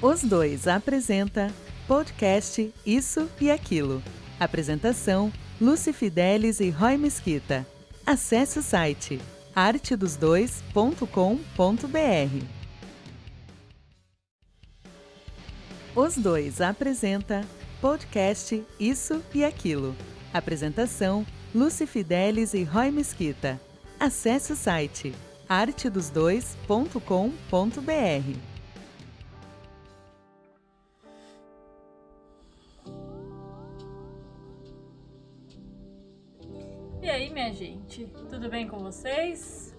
Os Dois apresenta podcast Isso e Aquilo. Apresentação: Lúcia Fidelis e Roy Mesquita. Acesse o site artedosdois.com.br. Os Dois apresenta podcast Isso e Aquilo. Apresentação: Lúcia Fidelis e Roy Mesquita. Acesse o site artedosdois.com.br. E aí, minha gente, tudo bem com vocês?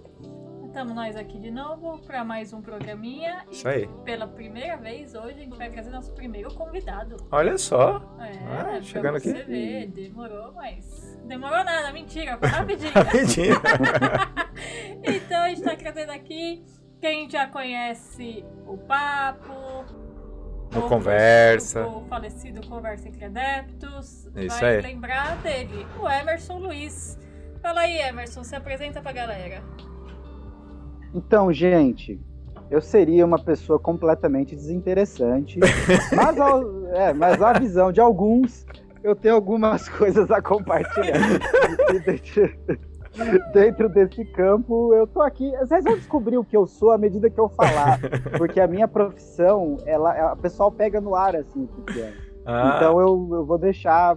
Estamos nós aqui de novo para mais um programinha. Isso aí. Pela primeira vez hoje a gente vai trazer nosso primeiro convidado. Olha só. pra Chegando você aqui. ver, demorou, mas... Demorou nada, mentira, foi rapidinho. Rapidinho. Então a gente tá trazendo aqui quem já conhece o Papo, O Conversa. o falecido Conversa Entre Adeptos. Isso vai aí. lembrar dele, o Emerson Luiz. Fala aí, Emerson, se apresenta pra galera. Então, gente, eu seria uma pessoa completamente desinteressante, mas a visão de alguns, eu tenho algumas coisas a compartilhar. Dentro desse campo, eu tô aqui. Vocês vão descobrir o que eu sou à medida que eu falar, porque a minha profissão, o pessoal pega no ar assim, porque então eu vou deixar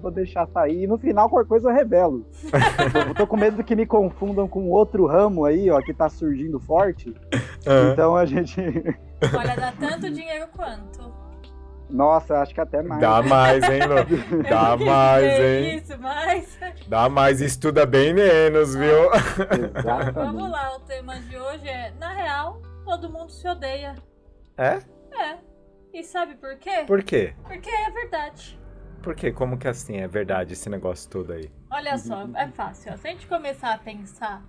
sair e no final qualquer coisa eu revelo. Eu tô com medo que me confundam com outro ramo aí, ó, que tá surgindo forte. Então a gente... Olha, dá tanto dinheiro quanto? Nossa, acho que até mais. Dá mais, hein, Lu? Dá mais, hein? Isso, mas... Dá mais, estuda bem menos, viu? Exatamente. Vamos lá, o tema de hoje é, na real, todo mundo se odeia. É? É. E sabe por quê? Por quê? Porque é verdade. Por quê? Como que assim é verdade esse negócio todo aí? Olha só, é fácil. Ó. Se a gente começar a pensar,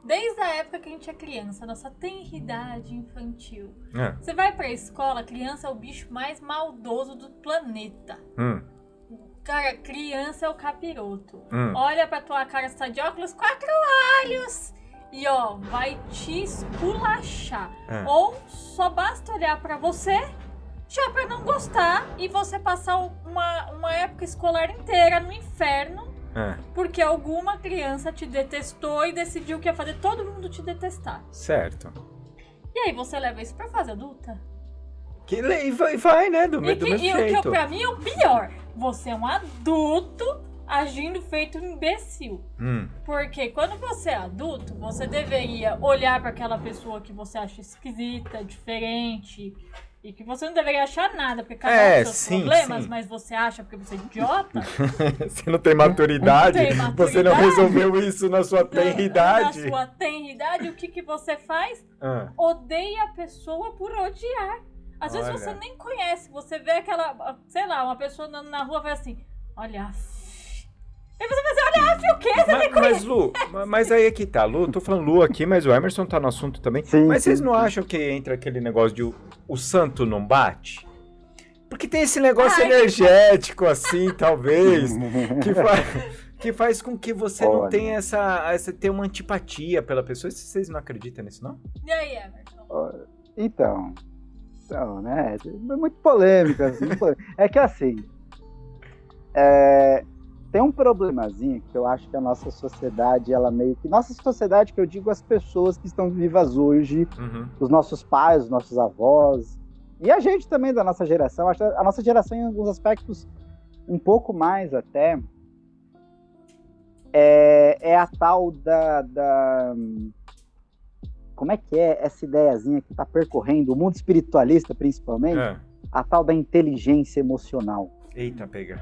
desde a época que a gente é criança, nossa tenridade infantil. Você vai pra escola, a criança é o bicho mais maldoso do planeta. Cara, criança é o capiroto. Olha pra tua cara, você tá de óculos, 4 olhos. E ó, vai te esculachar. Ou só basta olhar pra você, já pra não gostar, e você passar uma época escolar inteira no inferno. Porque alguma criança te detestou e decidiu que ia fazer todo mundo te detestar. Certo. E aí você leva isso pra fase adulta? Que vai, né? Do mesmo E o jeito. que pra mim é o pior. Você é um adulto agindo feito um imbecil. Porque quando você é adulto, você deveria olhar pra aquela pessoa que você acha esquisita, diferente... E que você não deveria achar nada, porque cada um tem seus problemas, mas você acha porque você é idiota. Você não tem maturidade, você não resolveu isso na sua tenridade. Na sua tenridade, o que você faz? Odeia a pessoa por odiar. Às vezes você nem conhece, você vê aquela, sei lá, uma pessoa na rua vai assim, olha, e você vai assim, olha, o quê? Você nem conhece. Mas Lu, mas aí é que tá, Lu, tô falando Lu aqui, mas o Emerson tá no assunto também. Sim, mas vocês sim, não sim. acham que entra aquele negócio de o santo não bate? Porque tem esse negócio energético assim, talvez, que faz com que você não tenha tenha uma antipatia pela pessoa. Vocês não acreditam nisso, não? E aí, Emerson? Então, né, é muito polêmico, assim, é que assim, tem um problemazinho que eu acho que a nossa sociedade, ela meio que... Nossa sociedade, que eu digo as pessoas que estão vivas hoje, os nossos pais, os nossos avós, e a gente também da nossa geração, acho que a nossa geração em alguns aspectos um pouco mais até, é a tal da... Como é que é essa ideiazinha que está percorrendo o mundo espiritualista, principalmente? A tal da inteligência emocional. Eita, pega.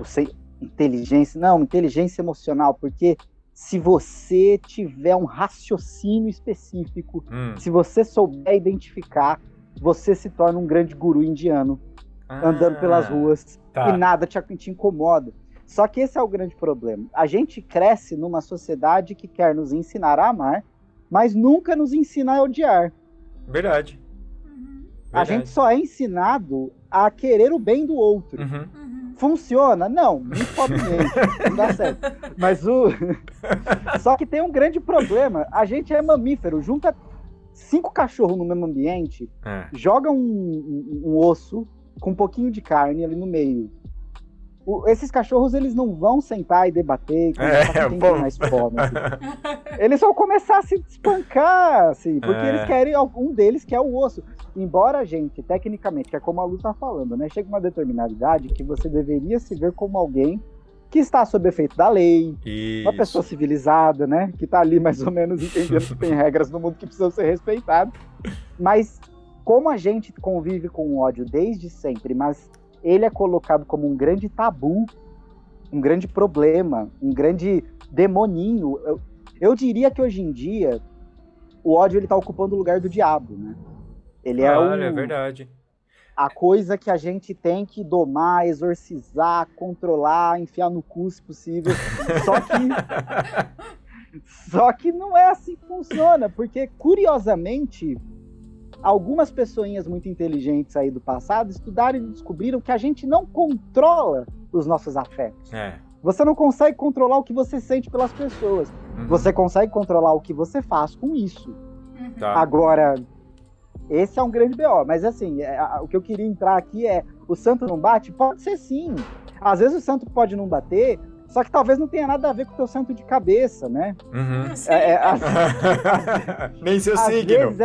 Inteligência emocional, porque se você tiver um raciocínio específico, se você souber identificar, você se torna um grande guru indiano, andando pelas ruas, e nada te incomoda. Só que esse é o grande problema. A gente cresce numa sociedade que quer nos ensinar a amar, mas nunca nos ensina a odiar. Verdade. A gente só é ensinado a querer o bem do outro. Funciona? Não, muito pobremente, não dá certo. Mas só que tem um grande problema. A gente é mamífero, junta 5 cachorros no mesmo ambiente, joga um osso com um pouquinho de carne ali no meio. Esses cachorros, eles não vão sentar e debater quem tem mais fome. Assim. Eles vão começar a se espancar, assim, porque eles querem, um deles quer o osso. Embora a gente, tecnicamente, que é como a Lu tá falando, né? Chega uma determinada idade que você deveria se ver como alguém que está sob efeito da lei, uma pessoa civilizada, né? Que tá ali mais ou menos entendendo que tem regras no mundo que precisam ser respeitadas. Mas como a gente convive com o ódio desde sempre, mas ele é colocado como um grande tabu, um grande problema, um grande demoninho. Eu diria que hoje em dia o ódio ele tá ocupando o lugar do diabo, né? Ele é verdade. A coisa que a gente tem que domar, exorcizar, controlar, enfiar no cu se possível. Só que não é assim que funciona, porque, curiosamente, algumas pessoinhas muito inteligentes aí do passado estudaram e descobriram que a gente não controla os nossos afetos. Você não consegue controlar o que você sente pelas pessoas. Você consegue controlar o que você faz com isso. Tá. Agora, esse é um grande BO. Mas assim, o que eu queria entrar aqui é, o santo não bate? Pode ser sim. Às vezes o santo pode não bater, só que talvez não tenha nada a ver com o teu santo de cabeça, né? Nem seu signo.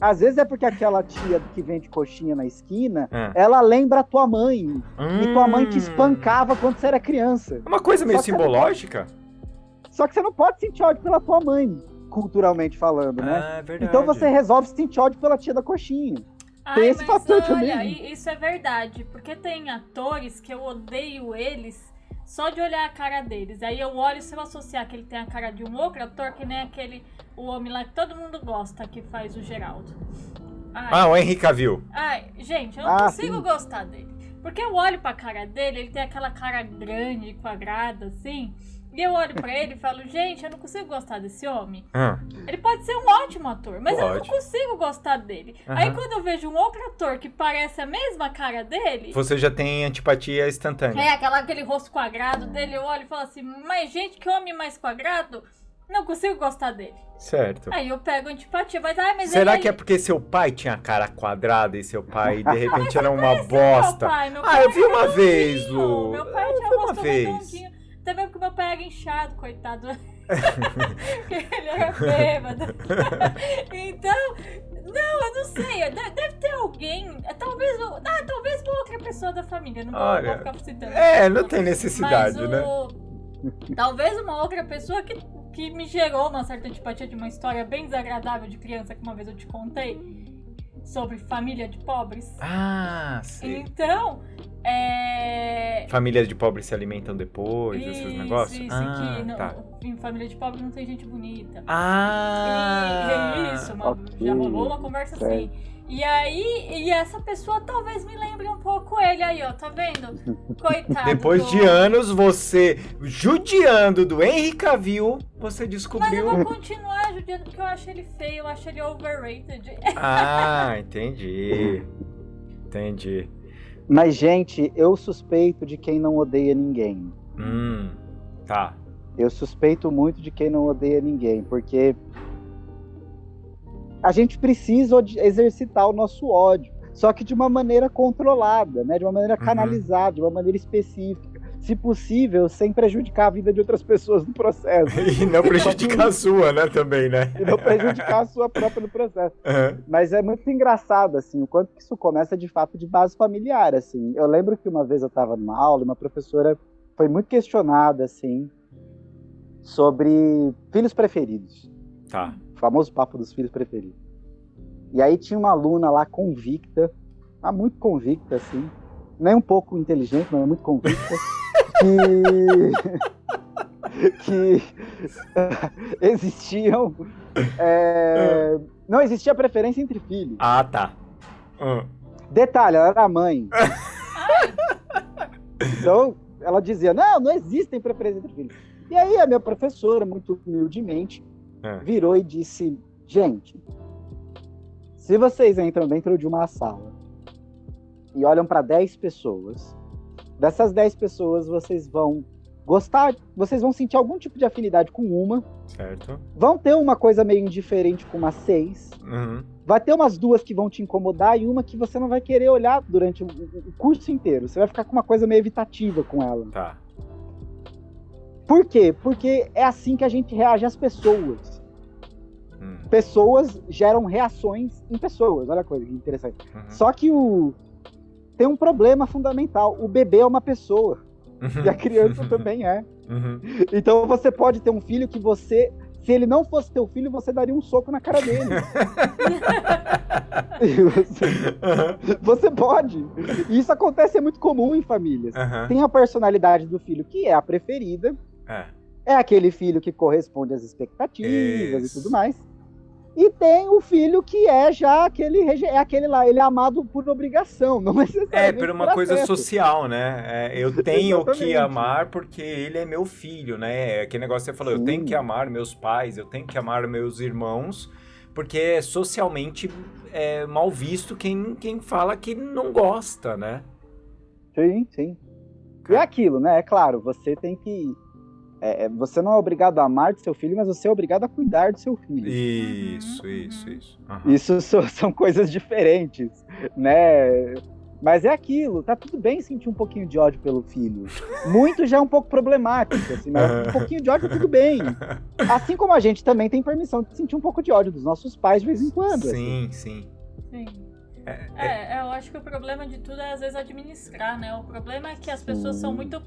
Às vezes é porque aquela tia que vende coxinha na esquina, ela lembra a tua mãe. E tua mãe te espancava quando você era criança. Uma coisa meio simbológica. Só que você não pode sentir ódio pela tua mãe, culturalmente falando, né? É verdade. Então você resolve sentir ódio pela tia da coxinha. Tem esse fator também. Isso é verdade, porque tem atores que eu odeio eles só de olhar a cara deles. Aí eu olho, se eu associar que ele tem a cara de um outro ator, que nem o homem lá que todo mundo gosta, que faz o Geraldo. O Henry Cavill. Gente, eu não consigo gostar dele. Porque eu olho pra cara dele, ele tem aquela cara grande, quadrada, assim. E eu olho pra ele e falo, gente, eu não consigo gostar desse homem. Ele pode ser um ótimo ator, mas eu não consigo gostar dele. Aí quando eu vejo um outro ator que parece a mesma cara dele... Você já tem antipatia instantânea. Aquele rosto quadrado dele, eu olho e falo assim, mas gente, que homem mais quadrado, não consigo gostar dele. Certo. Aí eu pego antipatia, mas será que é porque seu pai tinha a cara quadrada e seu pai, de repente, era uma bosta? Meu pai eu vi uma vez, Lu. Meu pai tinha um rosto redondinho. Também porque meu pai era inchado, coitado. Ele era bêbado. Então, eu não sei. Deve ter alguém. Talvez uma outra pessoa da família. Não vou ficar citando. Não tem necessidade, né? Talvez uma outra pessoa que me gerou uma certa antipatia de uma história bem desagradável de criança que uma vez eu te contei. Sobre família de pobres. Sim. Então, famílias de pobres se alimentam depois, esses negócios? Em família de pobres não tem gente bonita. Já rolou uma conversa assim. E aí, essa pessoa talvez me lembre um pouco ele aí, ó, tá vendo? Coitado. Depois de anos, você judiando do Henry Cavill, você descobriu... Mas eu vou continuar judiando porque eu acho ele feio, eu acho ele overrated. Entendi. Mas, gente, eu suspeito de quem não odeia ninguém. Tá. Eu suspeito muito de quem não odeia ninguém, porque... a gente precisa exercitar o nosso ódio, só que de uma maneira controlada, né? De uma maneira canalizada, de uma maneira específica. Se possível, sem prejudicar a vida de outras pessoas no processo. E não prejudicar a sua, né? Também, né? E não prejudicar a sua própria no processo. Mas é muito engraçado, assim, o quanto que isso começa, de fato, de base familiar, assim. Eu lembro que uma vez eu estava numa aula, uma professora foi muito questionada, assim, sobre filhos preferidos. Tá. O famoso papo dos filhos preferidos. E aí tinha uma aluna lá convicta, muito convicta, assim, nem um pouco inteligente, mas muito convicta, que existiam... não existia preferência entre filhos. Tá. Detalhe, ela era mãe. Então, ela dizia, não existem preferência entre filhos. E aí a minha professora, muito humildemente, virou e disse, gente, se vocês entram dentro de uma sala e olham para 10 pessoas, dessas 10 pessoas vocês vão gostar, vocês vão sentir algum tipo de afinidade com uma. Certo. Vão ter uma coisa meio indiferente com umas 6. Vai ter umas 2 que vão te incomodar e uma que você não vai querer olhar durante o curso inteiro. Você vai ficar com uma coisa meio evitativa com ela. Tá. Por quê? Porque é assim que a gente reage às pessoas. Pessoas geram reações em pessoas. Olha a coisa que interessante. Só que tem um problema fundamental. O bebê é uma pessoa. E a criança também é. Então você pode ter um filho que você... Se ele não fosse teu filho, você daria um soco na cara dele. Você pode. E isso acontece, é muito comum em famílias. Tem a personalidade do filho que é a preferida. É aquele filho que corresponde às expectativas e tudo mais. E tem o filho que é já aquele lá, ele é amado por obrigação, não necessariamente por uma coisa social, né? Eu tenho que amar porque ele é meu filho, né? Aquele negócio que você falou, eu tenho que amar meus pais, eu tenho que amar meus irmãos, porque é socialmente mal visto quem fala que não gosta, né? Sim. E é aquilo, né? É claro, você tem que... você não é obrigado a amar do seu filho, mas você é obrigado a cuidar do seu filho. Isso. Isso são coisas diferentes, né? Mas é aquilo, tá tudo bem sentir um pouquinho de ódio pelo filho. Muito já é um pouco problemático, assim, mas um pouquinho de ódio tudo bem. Assim como a gente também tem permissão de sentir um pouco de ódio dos nossos pais de vez em quando. Sim. Eu acho que o problema de tudo é, às vezes, administrar, né? O problema é que as pessoas são muito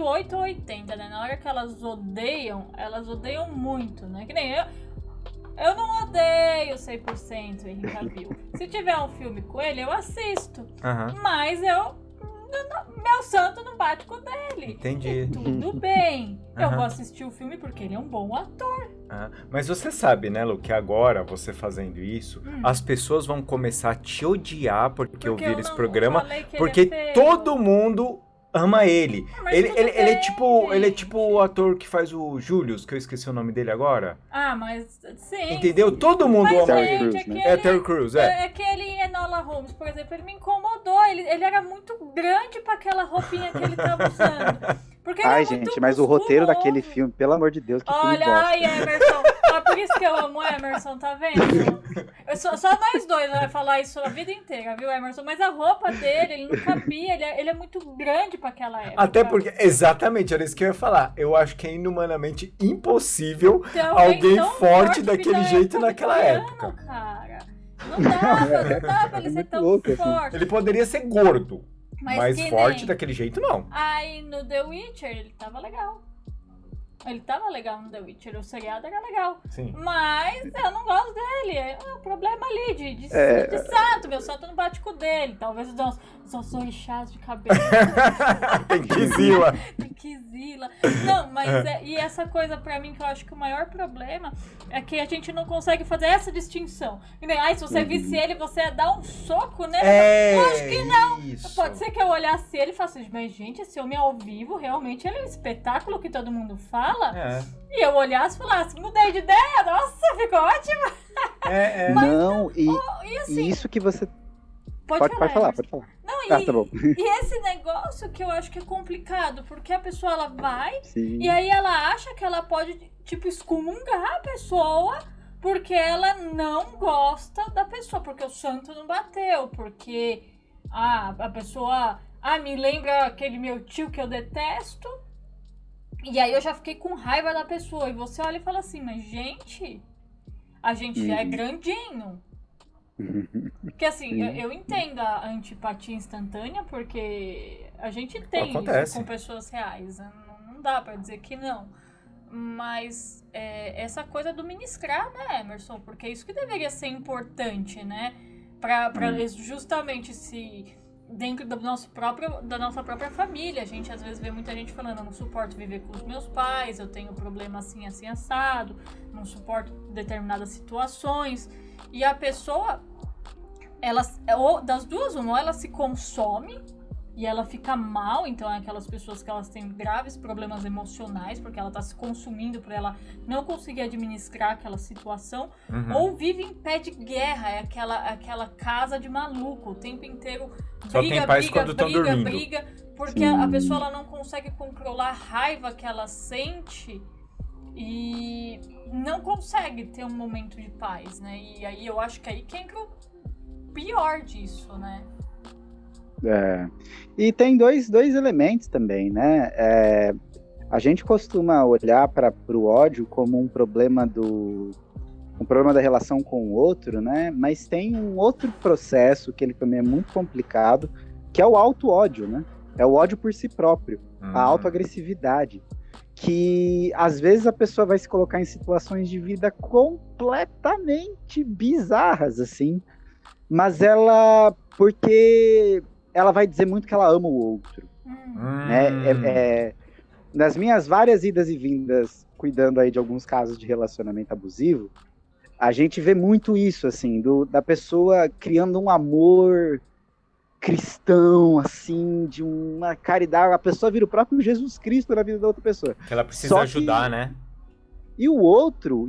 8 ou 80, né? Na hora que elas odeiam muito, né? Que nem eu não odeio 100% o Henry Cavill. Se tiver um filme com ele, eu assisto. Mas meu santo não bate com o dele. Entendi. E tudo bem. Eu vou assistir o filme porque ele é um bom ator. Mas você sabe, né, Lu, que agora, você fazendo isso, as pessoas vão começar a te odiar porque ouvir esse programa, porque todo mundo ama ele. Ele é tipo o ator que faz o Julius, que eu esqueci o nome dele agora. Mas sim. Entendeu? Todo mundo ama ele. Terry Crews, É que ele em Enola Holmes, por exemplo, ele me incomodou. Ele era muito grande pra aquela roupinha que ele tava usando. Porque ele gente, mas musculoso. O roteiro daquele filme, pelo amor de Deus, que filme bosta. Emerson, por isso que eu amo o Emerson, tá vendo? Só nós dois vai falar isso a vida inteira, viu, Emerson? Mas a roupa dele, ele não cabia, ele é muito grande pra aquela época. Até porque, exatamente, era isso que eu ia falar. Eu acho que é inumanamente impossível alguém forte daquele jeito naquela época. Cara. Não dá pra ele ser tão louco, forte. Assim. Ele poderia ser gordo. Mas forte daquele jeito, não. Aí no The Witcher ele tava legal. Ele tava legal no The Witcher, o seriado era legal. Sim. Mas eu não gosto dele. É um problema ali de santo. Meu santo não bate com o dele. Talvez os nossos orixás de cabelo. Tem que zila. Não, mas e essa coisa pra mim que eu acho que o maior problema é que a gente não consegue fazer essa distinção. Se você visse ele, você ia dar um soco nele. Eu acho que não. Isso. Pode ser que eu olhasse ele e falasse assim, mas gente, esse homem ao vivo, realmente ele é um espetáculo que todo mundo fala. E eu olhasse e falasse, mudei de ideia, nossa, ficou ótimo. Mas, não, e assim, isso que você... Pode falar. Não, tá bom. E esse negócio que eu acho que é complicado, porque a pessoa, ela vai, Sim. E aí ela acha que ela pode, tipo, excomungar a pessoa, porque ela não gosta da pessoa, porque o santo não bateu, porque a pessoa, me lembra aquele meu tio que eu detesto, e aí eu já fiquei com raiva da pessoa, e você olha e fala assim, mas gente, a gente já é grandinho. Porque assim, eu entendo a antipatia instantânea, porque a gente tem isso com pessoas reais, não dá pra dizer que não. Mas essa coisa do ministrar, né, Emerson? Porque é isso que deveria ser importante, né? Pra justamente se... Dentro da nossa própria família, a gente às vezes vê muita gente falando, eu não suporto viver com os meus pais, eu tenho problema assim, assim, assado, não suporto determinadas situações. E a pessoa, das duas, uma, ela se consome e ela fica mal, então é aquelas pessoas que elas têm graves problemas emocionais, porque ela tá se consumindo por ela não conseguir administrar aquela situação, ou vive em pé de guerra, é aquela casa de maluco, o tempo inteiro só tem paz quando estão dormindo. Porque a pessoa ela não consegue controlar a raiva que ela sente e não consegue ter um momento de paz, né? E aí eu acho que aí que entra o pior disso, né? E tem dois elementos também, né? A gente costuma olhar para o ódio como um problema da relação com o outro, né? Mas tem um outro processo que ele também é muito complicado, que é o auto-ódio, né? É o ódio por si próprio, a autoagressividade, que às vezes a pessoa vai se colocar em situações de vida completamente bizarras, assim, mas porque ela vai dizer muito que ela ama o outro, né? Nas minhas várias idas e vindas, cuidando aí de alguns casos de relacionamento abusivo, a gente vê muito isso, assim, da pessoa criando um amor cristão, assim, de uma caridade. A pessoa vira o próprio Jesus Cristo na vida da outra pessoa. Que ela precisa ajudar, né? E o outro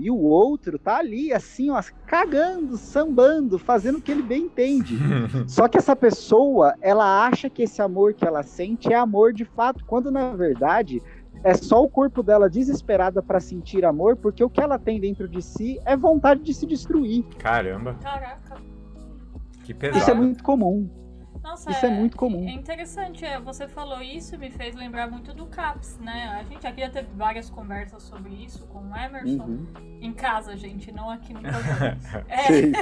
tá ali, assim, ó, cagando, sambando, fazendo o que ele bem entende. Só que essa pessoa, ela acha que esse amor que ela sente é amor de fato, quando na verdade é só o corpo dela desesperada pra sentir amor, porque o que ela tem dentro de si é vontade de se destruir. Caramba. Caraca. Que pesado. Isso é muito comum. Nossa, isso é muito comum. É interessante, você falou isso e me fez lembrar muito do CAPS, né? A gente aqui já teve várias conversas sobre isso com o Emerson. Em casa, gente, não aqui no programa. Sim.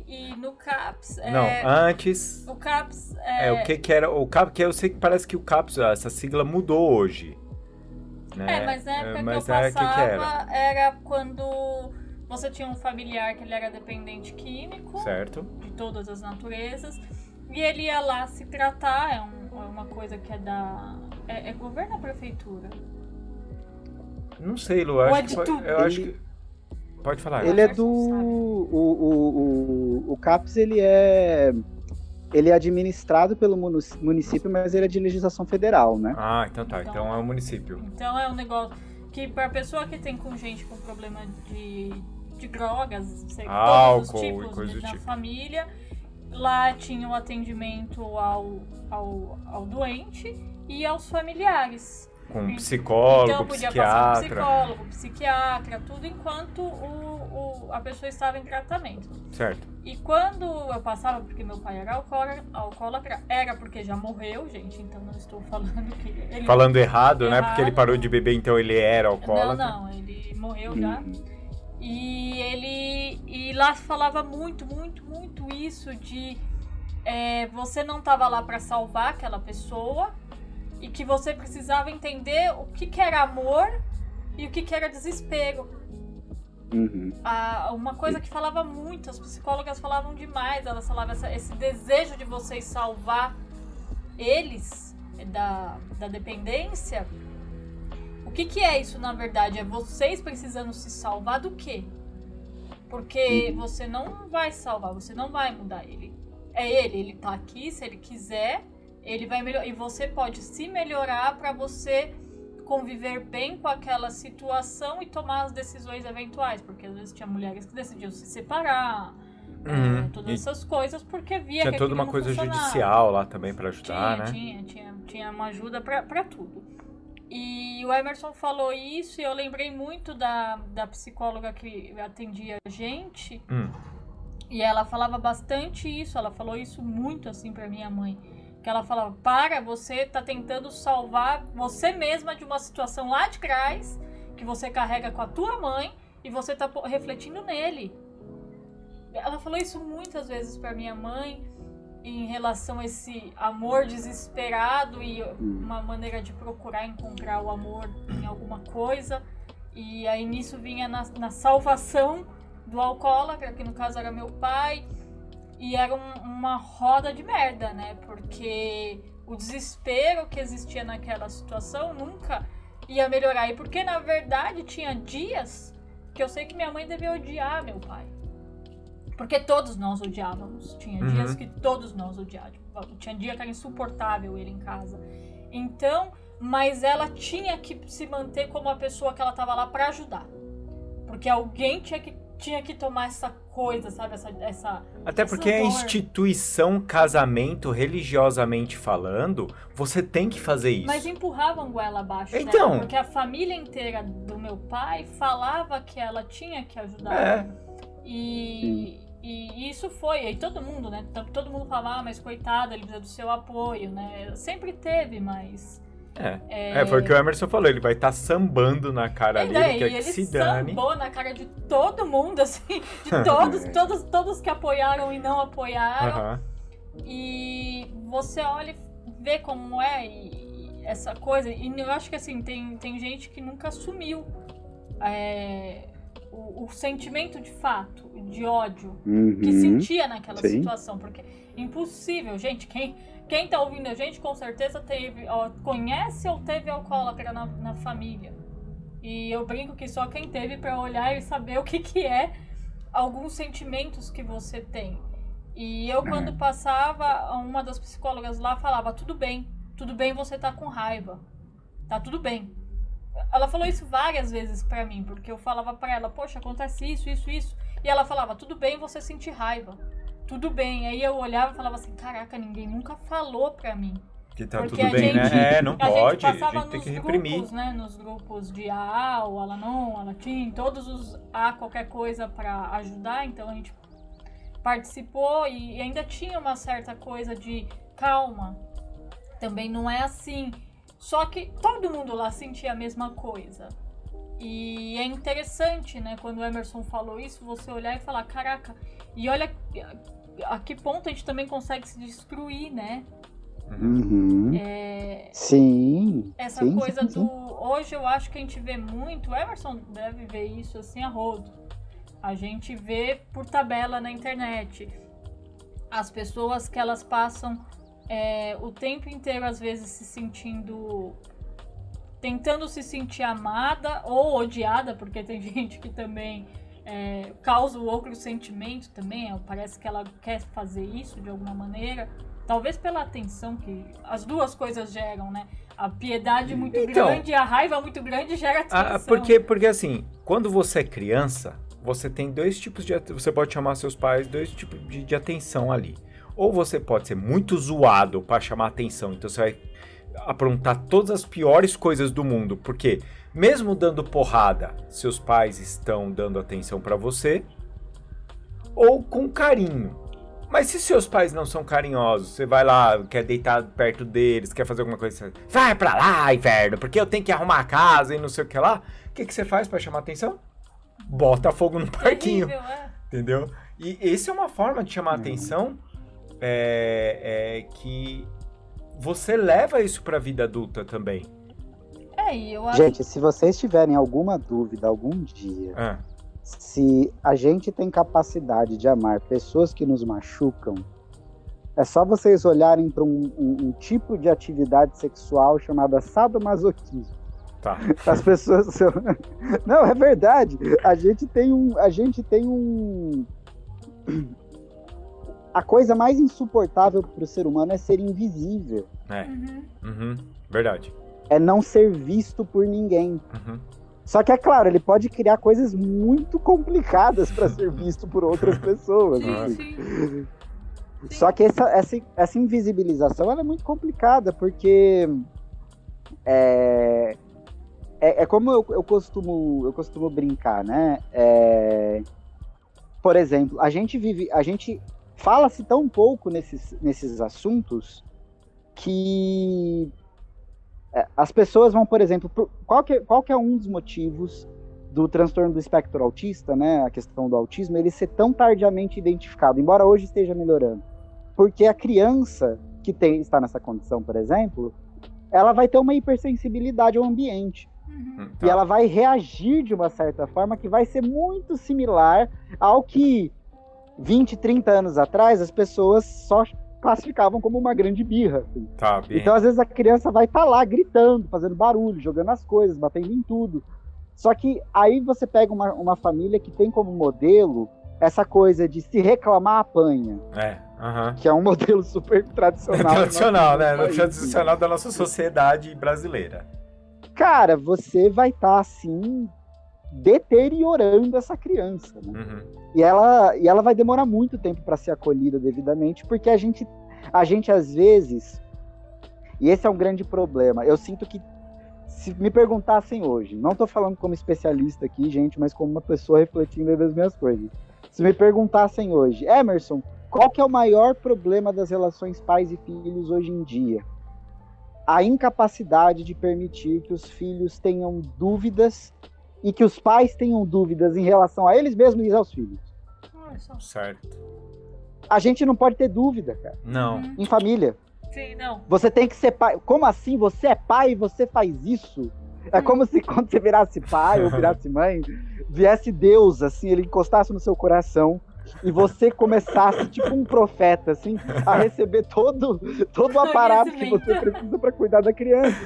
E no CAPS... Não, antes... O CAPS... o que era... O CAPS, que eu sei que parece que o CAPS, essa sigla mudou hoje. Né? Mas na época que eu passava, era quando... Você tinha um familiar que ele era dependente químico, certo, de todas as naturezas, e ele ia lá se tratar, é uma coisa que é da... É governo ou prefeitura? Não sei, Lu, eu acho que... Pode falar. Ele é do... O CAPS, ele é administrado pelo município, mas ele é de legislação federal, né? Ah, então tá, então é o município. Então é um negócio que pra pessoa que tem com gente com problema de drogas, todos os tipos na família, lá tinha o atendimento ao doente e aos familiares. Com psicólogo, então, podia passar um psicólogo, psiquiatra, tudo enquanto a pessoa estava em tratamento. Certo. E quando eu passava, porque meu pai era alcoólatra, era porque já morreu, gente, então não estou falando que ele... Falando errado, né? Porque ele parou de beber, então ele era alcoólatra. Não, ele morreu já. E lá falava muito isso de você não estava lá para salvar aquela pessoa e que você precisava entender o que era amor e o que era desespero. Uma coisa que falava muito, as psicólogas falavam demais, elas falavam esse desejo de vocês salvar eles da dependência. O que é isso, na verdade? É vocês precisando se salvar do quê? Porque você não vai salvar, você não vai mudar ele. Ele tá aqui, se ele quiser, ele vai melhorar. E você pode se melhorar para você conviver bem com aquela situação e tomar as decisões eventuais. Porque às vezes tinha mulheres que decidiam se separar, todas essas coisas, porque via que tinha toda uma coisa judicial lá também para ajudar, né? Tinha uma ajuda para tudo. E o Emerson falou isso e eu lembrei muito da psicóloga que atendia a gente. E ela falava bastante isso, ela falou isso muito assim pra minha mãe. Que ela falava, você tá tentando salvar você mesma de uma situação lá de trás, que você carrega com a tua mãe, e você tá refletindo nele. Ela falou isso muitas vezes pra minha mãe, em relação a esse amor desesperado e uma maneira de procurar encontrar o amor em alguma coisa. E aí nisso vinha na salvação do alcoólatra, que no caso era meu pai, e era uma roda de merda, né? Porque o desespero que existia naquela situação nunca ia melhorar. E porque, na verdade, tinha dias que eu sei que minha mãe devia odiar meu pai. Porque todos nós odiávamos. Tinha dias que todos nós odiávamos. Tinha dia que era insuportável ele em casa. Então, mas ela tinha que se manter como a pessoa que ela estava lá para ajudar. Porque alguém tinha que tinha que tomar essa coisa, sabe? Até porque a instituição casamento, religiosamente falando, você tem que fazer isso. Mas empurravam goela abaixo, então, né? Porque a família inteira do meu pai falava que ela tinha que ajudar. E isso foi, aí todo mundo, né? Todo mundo falava, mas coitada, ele precisa do seu apoio, né? Sempre teve, mas... foi o que o Emerson falou, ele vai estar sambando na cara dele, que é que se dane. Ele sambou na cara de todo mundo, assim, de todos que apoiaram e não apoiaram. E você olha e vê como essa coisa, e eu acho que assim, tem gente que nunca assumiu o sentimento de fato, de ódio, que sentia naquela situação, porque impossível, gente, quem tá ouvindo a gente com certeza conhece ou teve alcoólatra na família. E eu brinco que só quem teve pra olhar e saber o que é alguns sentimentos que você tem. E eu, quando passava, uma das psicólogas lá falava, tudo bem você tá com raiva, tá tudo bem. Ela falou isso várias vezes pra mim, porque eu falava pra ela, poxa, acontece isso. E ela falava, tudo bem você sentir raiva. Tudo bem. Aí eu olhava e falava assim, caraca, ninguém nunca falou pra mim. Que tá tudo bem, né? Não pode, a gente tem que reprimir. Grupos, né? Nos grupos de AA, o Alanon, o Alatim, todos os qualquer coisa pra ajudar. Então a gente participou e ainda tinha uma certa coisa de calma. Também não é assim. Só que todo mundo lá sentia a mesma coisa. E é interessante, né, quando o Emerson falou isso, você olhar e falar, caraca, e olha a que ponto a gente também consegue se destruir, né? Essa coisa do... Hoje eu acho que a gente vê muito, o Emerson deve ver isso assim a rodo. A gente vê por tabela na internet. As pessoas que elas passam o tempo inteiro, às vezes, se sentindo... tentando se sentir amada ou odiada, porque tem gente que também causa o outro sentimento também, parece que ela quer fazer isso de alguma maneira, talvez pela atenção que as duas coisas geram, né? A piedade muito grande e a raiva muito grande gera atenção. Porque assim, quando você é criança, você tem dois tipos de... Você pode chamar seus pais dois tipos de atenção ali. Ou você pode ser muito zoado para chamar atenção, então você vai aprontar todas as piores coisas do mundo, porque mesmo dando porrada, seus pais estão dando atenção para você, ou com carinho. Mas se seus pais não são carinhosos, você vai lá, quer deitar perto deles, quer fazer alguma coisa, vai pra lá, inferno, porque eu tenho que arrumar a casa e não sei o que lá, o que você faz para chamar atenção? Bota fogo no parquinho, entendeu? E essa é uma forma de chamar atenção que você leva isso pra vida adulta também. Eu acho... Gente, se vocês tiverem alguma dúvida algum dia, se a gente tem capacidade de amar pessoas que nos machucam, é só vocês olharem para um tipo de atividade sexual chamada sadomasoquismo. Tá. As pessoas são... Não, é verdade. A gente tem A coisa mais insuportável para o ser humano é ser invisível. Verdade. É não ser visto por ninguém. Só que, é claro, ele pode criar coisas muito complicadas para ser visto por outras pessoas. Sim. Só que essa invisibilização ela é muito complicada, porque como eu costumo brincar, né? Por exemplo, a gente fala-se tão pouco nesses assuntos que as pessoas vão, por exemplo, qual que é um dos motivos do transtorno do espectro autista, né, a questão do autismo, ele ser tão tardiamente identificado, embora hoje esteja melhorando? Porque a criança que está nessa condição, por exemplo, ela vai ter uma hipersensibilidade ao ambiente. E ela vai reagir de uma certa forma que vai ser muito similar ao que 20, 30 anos atrás as pessoas só classificavam como uma grande birra. Assim. Então, às vezes, a criança vai estar lá gritando, fazendo barulho, jogando as coisas, batendo em tudo. Só que aí você pega uma família que tem como modelo essa coisa de se reclamar apanha. Que é um modelo super tradicional. Tradicional, né? Tradicional da nossa sociedade brasileira. Cara, você vai estar assim deteriorando essa criança, né? E ela vai demorar muito tempo para ser acolhida devidamente, porque a gente às vezes, e esse é um grande problema, eu sinto que se me perguntassem hoje, não tô falando como especialista aqui, gente, mas como uma pessoa refletindo das minhas coisas, se me perguntassem hoje, Emerson, qual que é o maior problema das relações pais e filhos hoje em dia? A incapacidade de permitir que os filhos tenham dúvidas e que os pais tenham dúvidas em relação a eles mesmos e aos filhos. Certo. A gente não pode ter dúvida, cara. Não. Em família. Sim, não. Você tem que ser pai. Como assim? Você é pai e você faz isso? É como se quando você virasse pai ou virasse mãe, viesse Deus, assim, ele encostasse no seu coração e você começasse, tipo um profeta, assim, a receber todo o aparato que você precisa para cuidar da criança.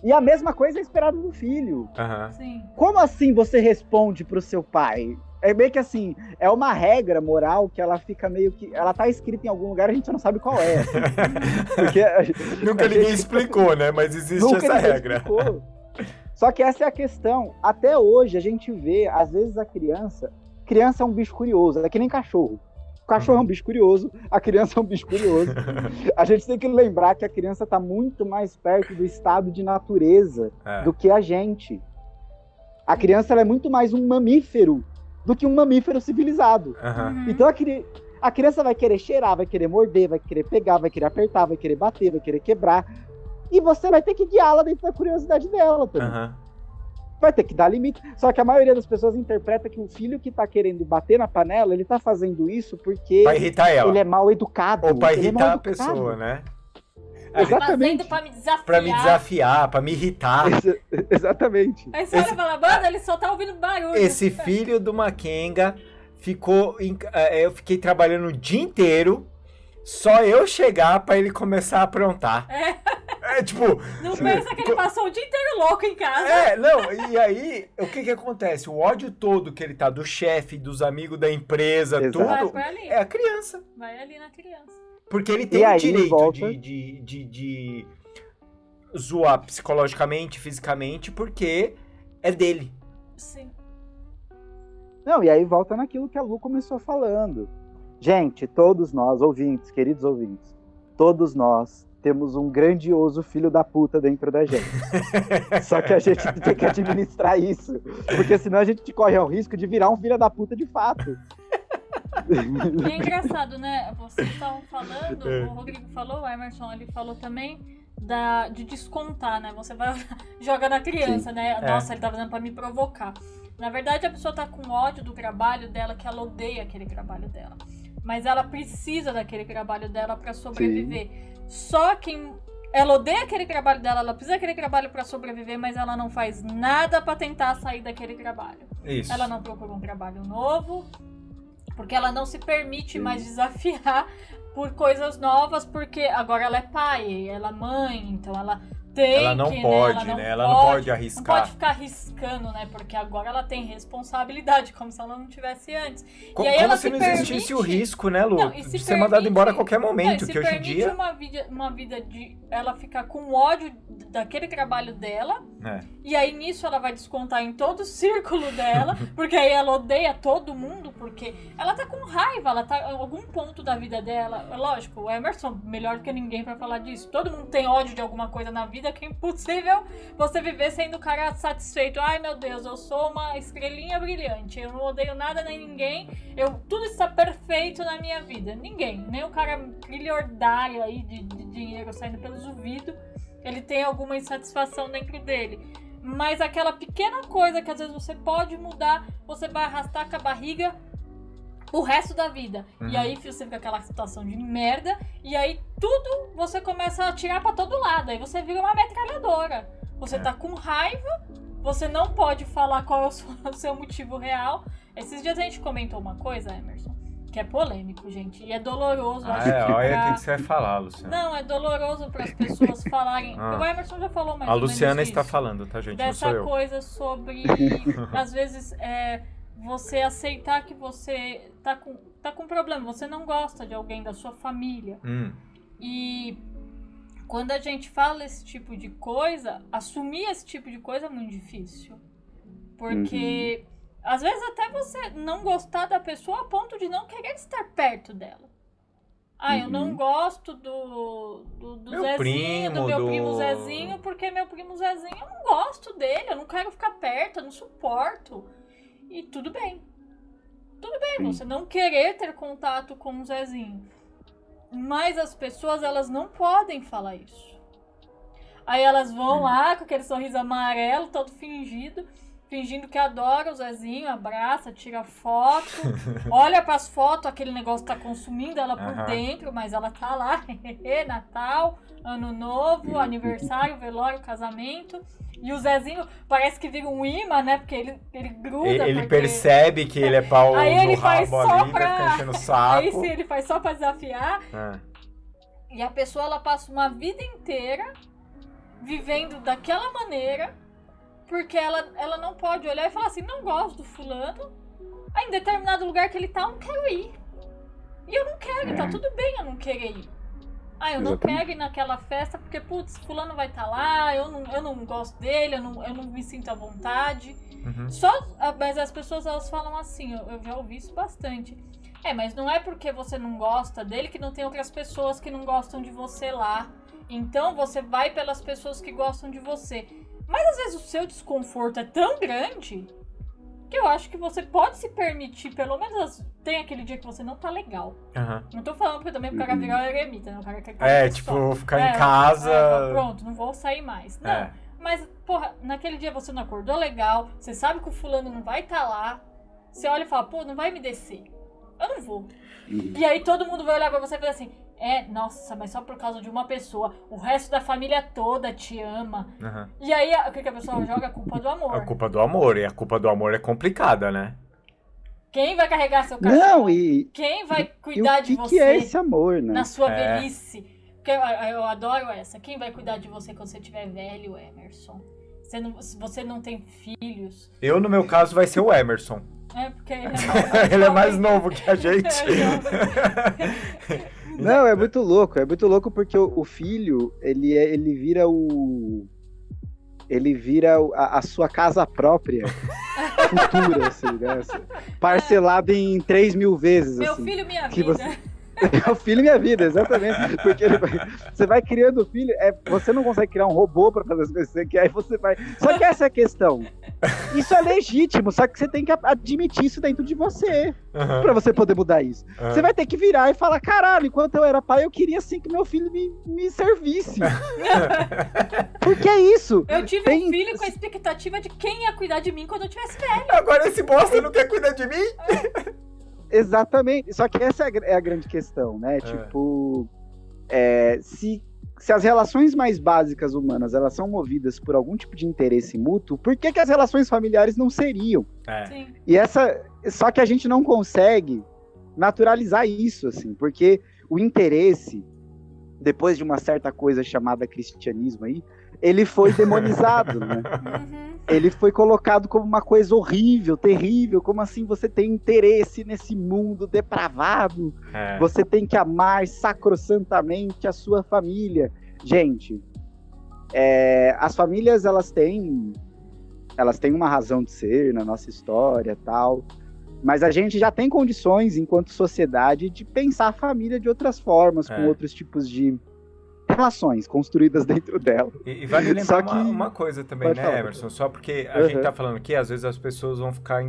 E a mesma coisa é esperado do filho. Sim. Como assim você responde pro seu pai? É meio que assim, é uma regra moral que ela fica meio que... Ela tá escrita em algum lugar, a gente não sabe qual é. Assim. Porque nunca ninguém explicou, né? Mas existe essa regra. Explicou. Só que essa é a questão. Até hoje a gente vê, às vezes a criança é um bicho curioso, é que nem cachorro. O cachorro é um bicho curioso, a criança é um bicho curioso. A gente tem que lembrar que a criança está muito mais perto do estado de natureza do que a gente. A criança ela é muito mais um mamífero do que um mamífero civilizado. Então a criança vai querer cheirar, vai querer morder, vai querer pegar, vai querer apertar, vai querer bater, vai querer quebrar. E você vai ter que guiá-la dentro da curiosidade dela também. Vai ter que dar limite. Só que a maioria das pessoas interpreta que o filho que tá querendo bater na panela, ele tá fazendo isso porque pra irritar ela. Ele é mal educado. Ou pra irritar a pessoa, né? Exatamente. Fazendo pra me desafiar. Pra me desafiar, pra me irritar. Exatamente. Aí você olha e fala, mano, ele só tá ouvindo barulho. Esse filho do Makenga ficou... eu fiquei trabalhando o dia inteiro, só eu chegar pra ele começar a aprontar. Tipo... Não pensa que ele passou o dia inteiro louco em casa. Não, e aí, o que acontece? O ódio todo que ele tá do chefe, dos amigos da empresa, tudo, é a criança. Vai ali na criança. Porque ele tem o direito de zoar psicologicamente, fisicamente, porque é dele. Sim. Não, e aí volta naquilo que a Lu começou falando. Gente, todos nós, ouvintes, queridos ouvintes, todos nós temos um grandioso filho da puta dentro da gente. Só que a gente tem que administrar isso, porque senão a gente corre o risco de virar um filho da puta de fato. E é engraçado, né? Vocês estavam falando, o Rodrigo falou, o Emerson ele falou também de descontar, né? Você vai joga na criança, né? Nossa, ele tá fazendo pra me provocar. Na verdade, a pessoa tá com ódio do trabalho dela, que ela odeia aquele trabalho dela. Mas ela precisa daquele trabalho dela pra sobreviver. Só que ela odeia aquele trabalho dela, ela precisa daquele trabalho pra sobreviver, mas ela não faz nada pra tentar sair daquele trabalho. Isso. Ela não procura um trabalho novo, porque ela não se permite mais desafiar por coisas novas, porque agora ela é pai, ela é mãe, então ela tem ela não que, pode, né? Ela não pode arriscar. Não pode ficar arriscando, né? Porque agora ela tem responsabilidade, como se ela não tivesse antes. Como, e aí como ela se não existisse o risco, né, Lu? Não, de ser mandado embora a qualquer momento, que hoje em dia... uma vida de ela ficar com ódio daquele trabalho dela, e aí nisso ela vai descontar em todo o círculo dela, porque aí ela odeia todo mundo, porque ela tá com raiva, ela tá em algum ponto da vida dela. Lógico, o Emerson, melhor do que ninguém pra falar disso. Todo mundo tem ódio de alguma coisa na vida, que é impossível você viver sendo o cara satisfeito. Ai, meu Deus, eu sou uma estrelinha brilhante, eu não odeio nada nem ninguém, tudo está perfeito na minha vida. Ninguém, nem o cara trilhardário aí de dinheiro saindo pelos ouvidos, ele tem alguma insatisfação dentro dele. Mas aquela pequena coisa que às vezes você pode mudar, você vai arrastar com a barriga o resto da vida. E aí você fica aquela situação de merda, e aí tudo você começa a tirar pra todo lado, aí você vira uma metralhadora. Você tá com raiva, você não pode falar qual é o seu motivo real. Esses dias a gente comentou uma coisa, Emerson, que é polêmico, gente, e é doloroso. Acho que olha o que você vai falar, Luciana. Não, é doloroso para as pessoas falarem. O Emerson já falou mais a ou menos Luciana disso, está falando, tá, gente? dessa não sou eu. Coisa sobre, às vezes, você aceitar que você tá com problema, você não gosta de alguém da sua família. E quando a gente fala esse tipo de coisa, assumir esse tipo de coisa é muito difícil. Porque às vezes até você não gostar da pessoa a ponto de não querer estar perto dela. Eu não gosto do Zezinho, do meu primo Zezinho, porque meu primo Zezinho, eu não gosto dele, eu não quero ficar perto, eu não suporto. E tudo bem. Tudo bem, você não querer ter contato com o Zezinho. Mas as pessoas, elas não podem falar isso. Aí elas vão lá com aquele sorriso amarelo, todo fingindo que adora o Zezinho, abraça, tira foto, olha pras fotos, aquele negócio tá consumindo ela por dentro, mas ela tá lá, Natal, Ano Novo, aniversário, velório, casamento. E o Zezinho parece que vira um imã, né? Porque ele gruda. Ele percebe que ele é pau aí no ele rabo faz só ali, vai ficar enchendo o saco. Aí sim, ele faz só pra desafiar. E a pessoa, ela passa uma vida inteira vivendo daquela maneira, porque ela não pode olhar e falar assim, não gosto do fulano, aí em determinado lugar que ele tá, eu não quero ir. E eu não quero, tá tudo bem eu não querer ir. Eu não quero ir naquela festa porque, putz, fulano vai estar lá, eu não gosto dele, eu não me sinto à vontade. Mas as pessoas, elas falam assim, eu já ouvi isso bastante. Mas não é porque você não gosta dele que não tem outras pessoas que não gostam de você lá. Então você vai pelas pessoas que gostam de você. Mas às vezes o seu desconforto é tão grande que eu acho que você pode se permitir, pelo menos tem aquele dia que você não tá legal. Não tô falando porque também o cara virar um eremita, né? O cara quer ficar em casa. Pronto, não vou sair mais. Não, mas, porra, naquele dia você não acordou legal, você sabe que o fulano não vai estar lá, você olha e fala, pô, não vai me descer. Eu não vou. E aí todo mundo vai olhar pra você e falar assim, nossa, mas só por causa de uma pessoa, o resto da família toda te ama. E aí, o que a pessoa joga? A culpa do amor. A culpa do amor, e a culpa do amor é complicada, né? Quem vai carregar seu cachorro? Não, quem vai cuidar de você? Que é esse amor, né? Na sua velhice? Porque eu adoro essa. Quem vai cuidar de você quando você estiver velho, Emerson? Se você não tem filhos. Eu, no meu caso, vai ser o Emerson. Porque ele é mais novo que a gente. Não, é muito louco porque o filho, ele vira a sua casa própria futura, assim, né? Parcelado em 3.000 vezes. Meu assim, filho, minha vida. É o filho e minha vida, exatamente. Porque você vai criando filho, você não consegue criar um robô pra fazer as coisas que você quer, aí você vai. Só que essa é a questão. Isso é legítimo, só que você tem que admitir isso dentro de você. Pra você poder mudar isso. Você vai ter que virar e falar: caralho, enquanto eu era pai, eu queria assim que meu filho me servisse. Porque é isso. Eu tive um filho com a expectativa de quem ia cuidar de mim quando eu tivesse velho. Agora esse bosta não quer cuidar de mim? Exatamente, só que essa é a grande questão, né? Tipo, se as relações mais básicas humanas, elas são movidas por algum tipo de interesse mútuo, por que as relações familiares não seriam? Sim. Só que a gente não consegue naturalizar isso, assim, porque o interesse, depois de uma certa coisa chamada cristianismo aí, ele foi demonizado, né? Ele foi colocado como uma coisa horrível, terrível, como assim você tem interesse nesse mundo depravado, você tem que amar sacrossantamente a sua família. Gente, as famílias, elas têm uma razão de ser na nossa história e tal, mas a gente já tem condições, enquanto sociedade, de pensar a família de outras formas, com outros tipos de relações construídas dentro dela. E vale lembrar uma coisa também, né, Emerson? Só porque a gente tá falando aqui, às vezes as pessoas vão ficar...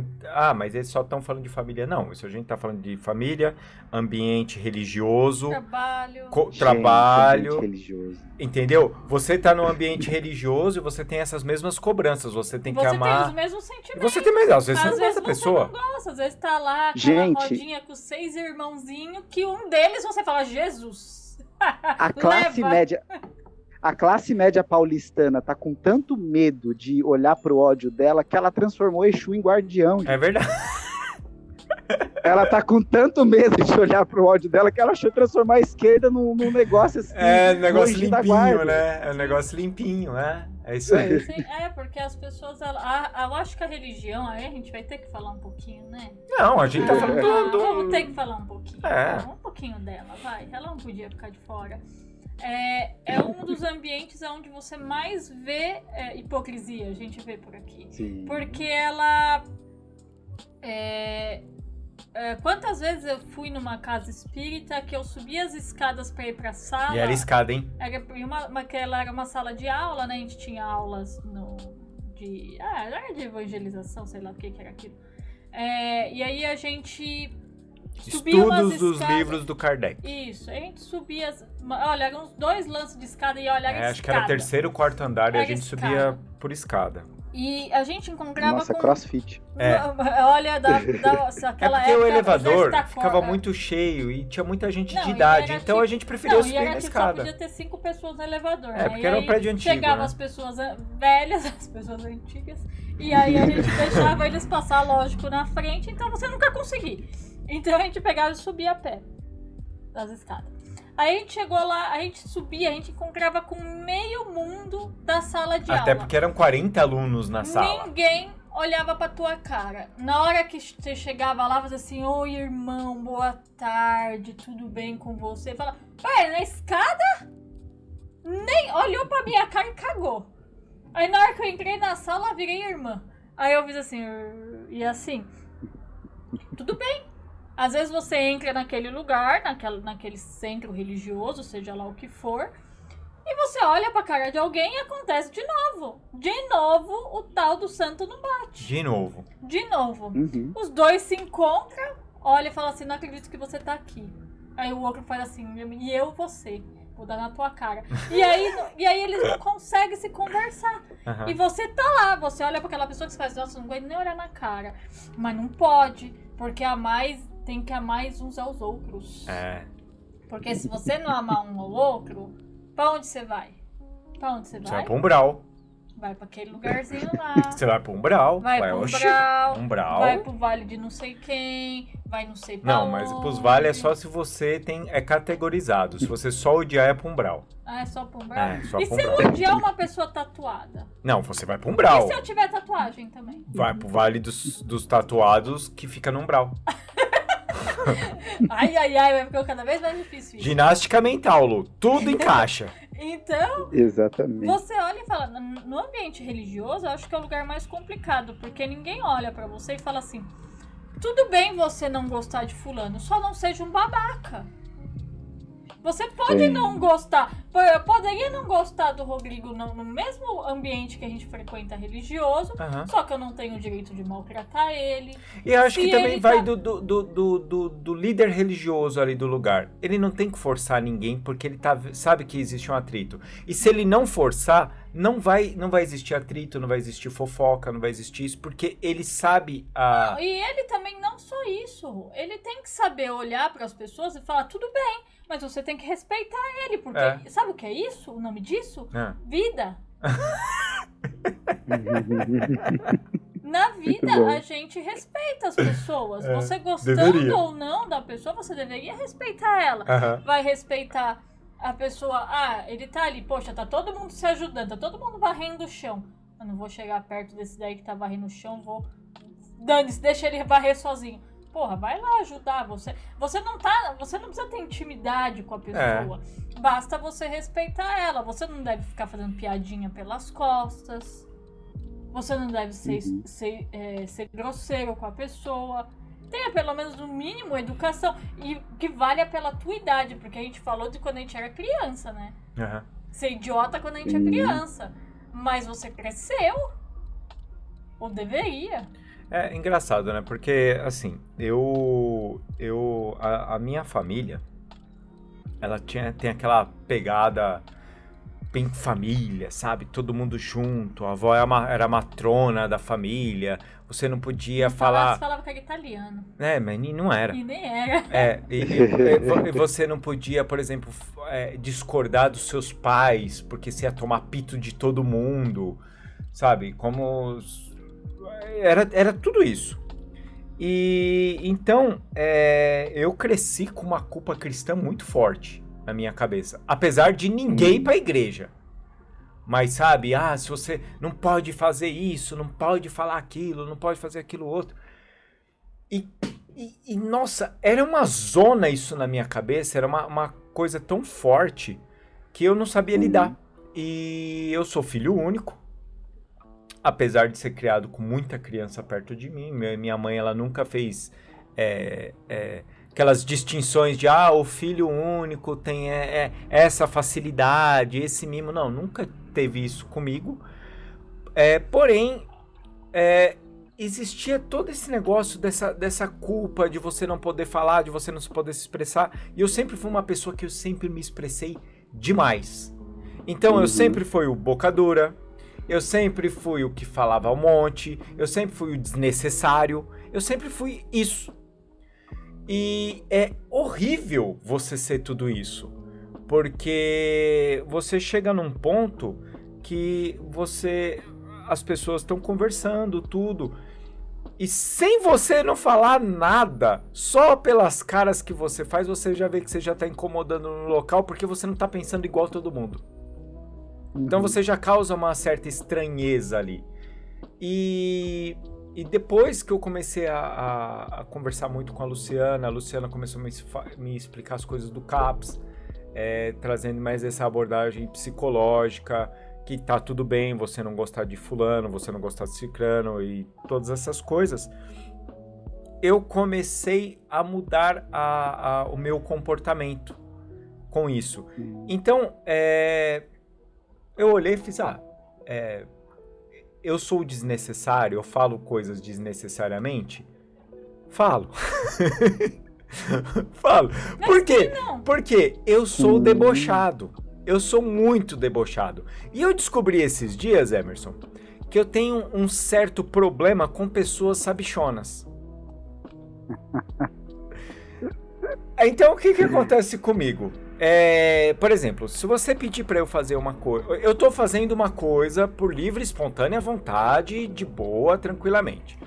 mas eles só estão falando de família. Não, isso a gente tá falando de família, ambiente religioso... Trabalho... Ambiente religioso. Entendeu? Você tá num ambiente religioso e você tem essas mesmas cobranças. Você tem que amar... Você tem os mesmos sentimentos. Você tem mesmo. Às vezes você não gosta da pessoa. Às vezes você não gosta. Às vezes tá lá aquela rodinha com 6 irmãozinhos que um deles você fala, Jesus... A classe média paulistana tá com tanto medo de olhar pro ódio dela que ela transformou Exu em guardião. É verdade. Ela tá com tanto medo de olhar pro ódio dela que ela achou transformar a esquerda num negócio assim. Um negócio limpinho, né? É um negócio limpinho, né? É isso aí. Sim, porque as pessoas, eu acho que a religião, aí a gente vai ter que falar um pouquinho, né? Não, a gente tá falando vamos ter que falar um pouquinho. É. Um pouquinho dela, vai. Ela não podia ficar de fora. É um dos ambientes onde você mais vê hipocrisia, a gente vê por aqui. Sim. Porque ela... quantas vezes eu fui numa casa espírita que eu subi as escadas pra ir pra sala... E era escada, hein? Ela era uma sala de aula, né? A gente tinha aulas era de evangelização, sei lá o que era aquilo. E aí a gente... Estudos dos livros do Kardec. Isso, a gente subia... Olha, eram uns 2 lances de escada e olha, era escada. Acho que era o 3º ou 4º andar e a gente subia por escada. E a gente encontrava crossfit. Olha, aquela porque o elevador ficava muito cheio e tinha muita gente de idade, então a gente preferia subir na escada. Só podia ter 5 pessoas no elevador, né? Porque era um prédio antigo, chegava as pessoas velhas, as pessoas antigas, e aí a gente deixava eles passar, lógico, na frente, então você nunca conseguia. Então a gente pegava e subia a pé das escadas. Aí a gente chegou lá, a gente subia, a gente encontrava com meio mundo da sala de aula. Até porque eram 40 alunos na sala. Ninguém olhava pra tua cara. Na hora que você chegava lá, você assim, oi irmão, boa tarde, tudo bem com você? Fala, na escada? Nem olhou pra minha cara e cagou. Aí na hora que eu entrei na sala, virei irmã. Aí eu fiz assim, e assim, tudo bem. Às vezes você entra naquele lugar, naquele centro religioso, seja lá o que for, e você olha pra cara de alguém e acontece de novo. De novo, o tal do santo não bate. De novo. Uhum. Os dois se encontram, olha e fala assim, não acredito que você tá aqui. Aí o outro faz assim, e eu você, vou dar na tua cara. E aí eles não conseguem se conversar. Uhum. E você tá lá, você olha pra aquela pessoa que você faz, nossa, não aguento nem olhar na cara. Mas não pode, porque tem que amar uns aos outros. Porque se você não amar um ao outro, pra onde você vai? Você vai pro umbral. Vai pra aquele lugarzinho lá. Você vai pro umbral. Vai pro umbral. Vai pro vale de não sei quem. Vai não sei pra onde. Não, mas pros vales é só se você é categorizado. Se você só odiar, é pro umbral. É só pro umbral? Só e pro se umbral. eu odiar uma pessoa tatuada? Não, você vai pro umbral. E se eu tiver tatuagem também? Vai pro vale dos tatuados que fica no umbral. Ai, vai ficar cada vez mais difícil isso. Ginástica mental, Lu. Tudo encaixa. Então, exatamente. Você olha e fala, no ambiente religioso, eu acho que é o lugar mais complicado, porque ninguém olha pra você e fala assim, tudo bem você não gostar de fulano, só não seja um babaca. Você pode não gostar, eu poderia não gostar do Rodrigo no mesmo ambiente que a gente frequenta religioso, só que eu não tenho o direito de maltratar ele. E eu acho que também vai do líder religioso ali do lugar. Ele não tem que forçar ninguém, porque ele sabe que existe um atrito. E se ele não forçar, não vai existir atrito, não vai existir fofoca, não vai existir isso, porque ele sabe Não, e ele também não só isso. Ele tem que saber olhar para as pessoas e falar, tudo bem, mas você tem que respeitar ele, porque sabe o que é isso? O nome disso? Vida. Na vida, a gente respeita as pessoas. Você gostando ou não da pessoa, você deveria respeitar ela. Vai respeitar a pessoa. Ele tá ali, poxa, tá todo mundo se ajudando, tá todo mundo varrendo o chão. Eu não vou chegar perto desse daí que tá varrendo o chão, dane-se, deixa ele varrer sozinho. Porra, vai lá ajudar você. Você não precisa ter intimidade com a pessoa. Basta você respeitar ela. Você não deve ficar fazendo piadinha pelas costas. Você não deve ser grosseiro com a pessoa. Tenha pelo menos no mínimo educação. E que valha pela tua idade. Porque a gente falou de quando a gente era criança, né? Ser idiota quando a gente é criança. Mas você cresceu. Ou deveria. É engraçado, né? Porque, assim, a minha família, ela tem aquela pegada bem família, sabe? Todo mundo junto, a avó era a matrona da família, você não podia falar... Você falava que era italiano. Mas não era. E nem era. E você não podia, por exemplo, discordar dos seus pais, porque você ia tomar pito de todo mundo, sabe? Era tudo isso. E então, eu cresci com uma culpa cristã muito forte na minha cabeça. Apesar de ninguém ir pra igreja. Mas sabe, se você não pode fazer isso, não pode falar aquilo, não pode fazer aquilo outro. E nossa, era uma zona isso na minha cabeça, era uma coisa tão forte que eu não sabia lidar. E eu sou filho único, apesar de ser criado com muita criança perto de mim. Minha mãe, ela nunca fez aquelas distinções de, o filho único tem essa facilidade, esse mimo. Não, nunca teve isso comigo. Porém, existia todo esse negócio dessa culpa de você não poder falar, de você não poder se expressar. E eu sempre fui uma pessoa que eu sempre me expressei demais. Então, eu sempre fui o boca dura, eu sempre fui o que falava um monte, eu sempre fui o desnecessário, eu sempre fui isso. E é horrível você ser tudo isso, porque você chega num ponto que as pessoas estão conversando tudo, e sem você não falar nada, só pelas caras que você faz, você já vê que você já está incomodando no local, porque você não está pensando igual a todo mundo. Então você já causa uma certa estranheza ali. E depois que eu comecei a conversar muito com a Luciana começou a me explicar as coisas do CAPS, trazendo mais essa abordagem psicológica, que tá tudo bem você não gostar de fulano, você não gostar de ciclano e todas essas coisas. Eu comecei a mudar o meu comportamento com isso. Então, eu olhei e fiz, eu sou desnecessário, eu falo coisas desnecessariamente? Falo. Falo. Por quê? Porque eu sou debochado. Eu sou muito debochado. E eu descobri esses dias, Emerson, que eu tenho um certo problema com pessoas sabichonas. Então, o que acontece comigo? Por exemplo, se você pedir pra eu fazer uma coisa... Eu tô fazendo uma coisa por livre, espontânea vontade, de boa, tranquilamente.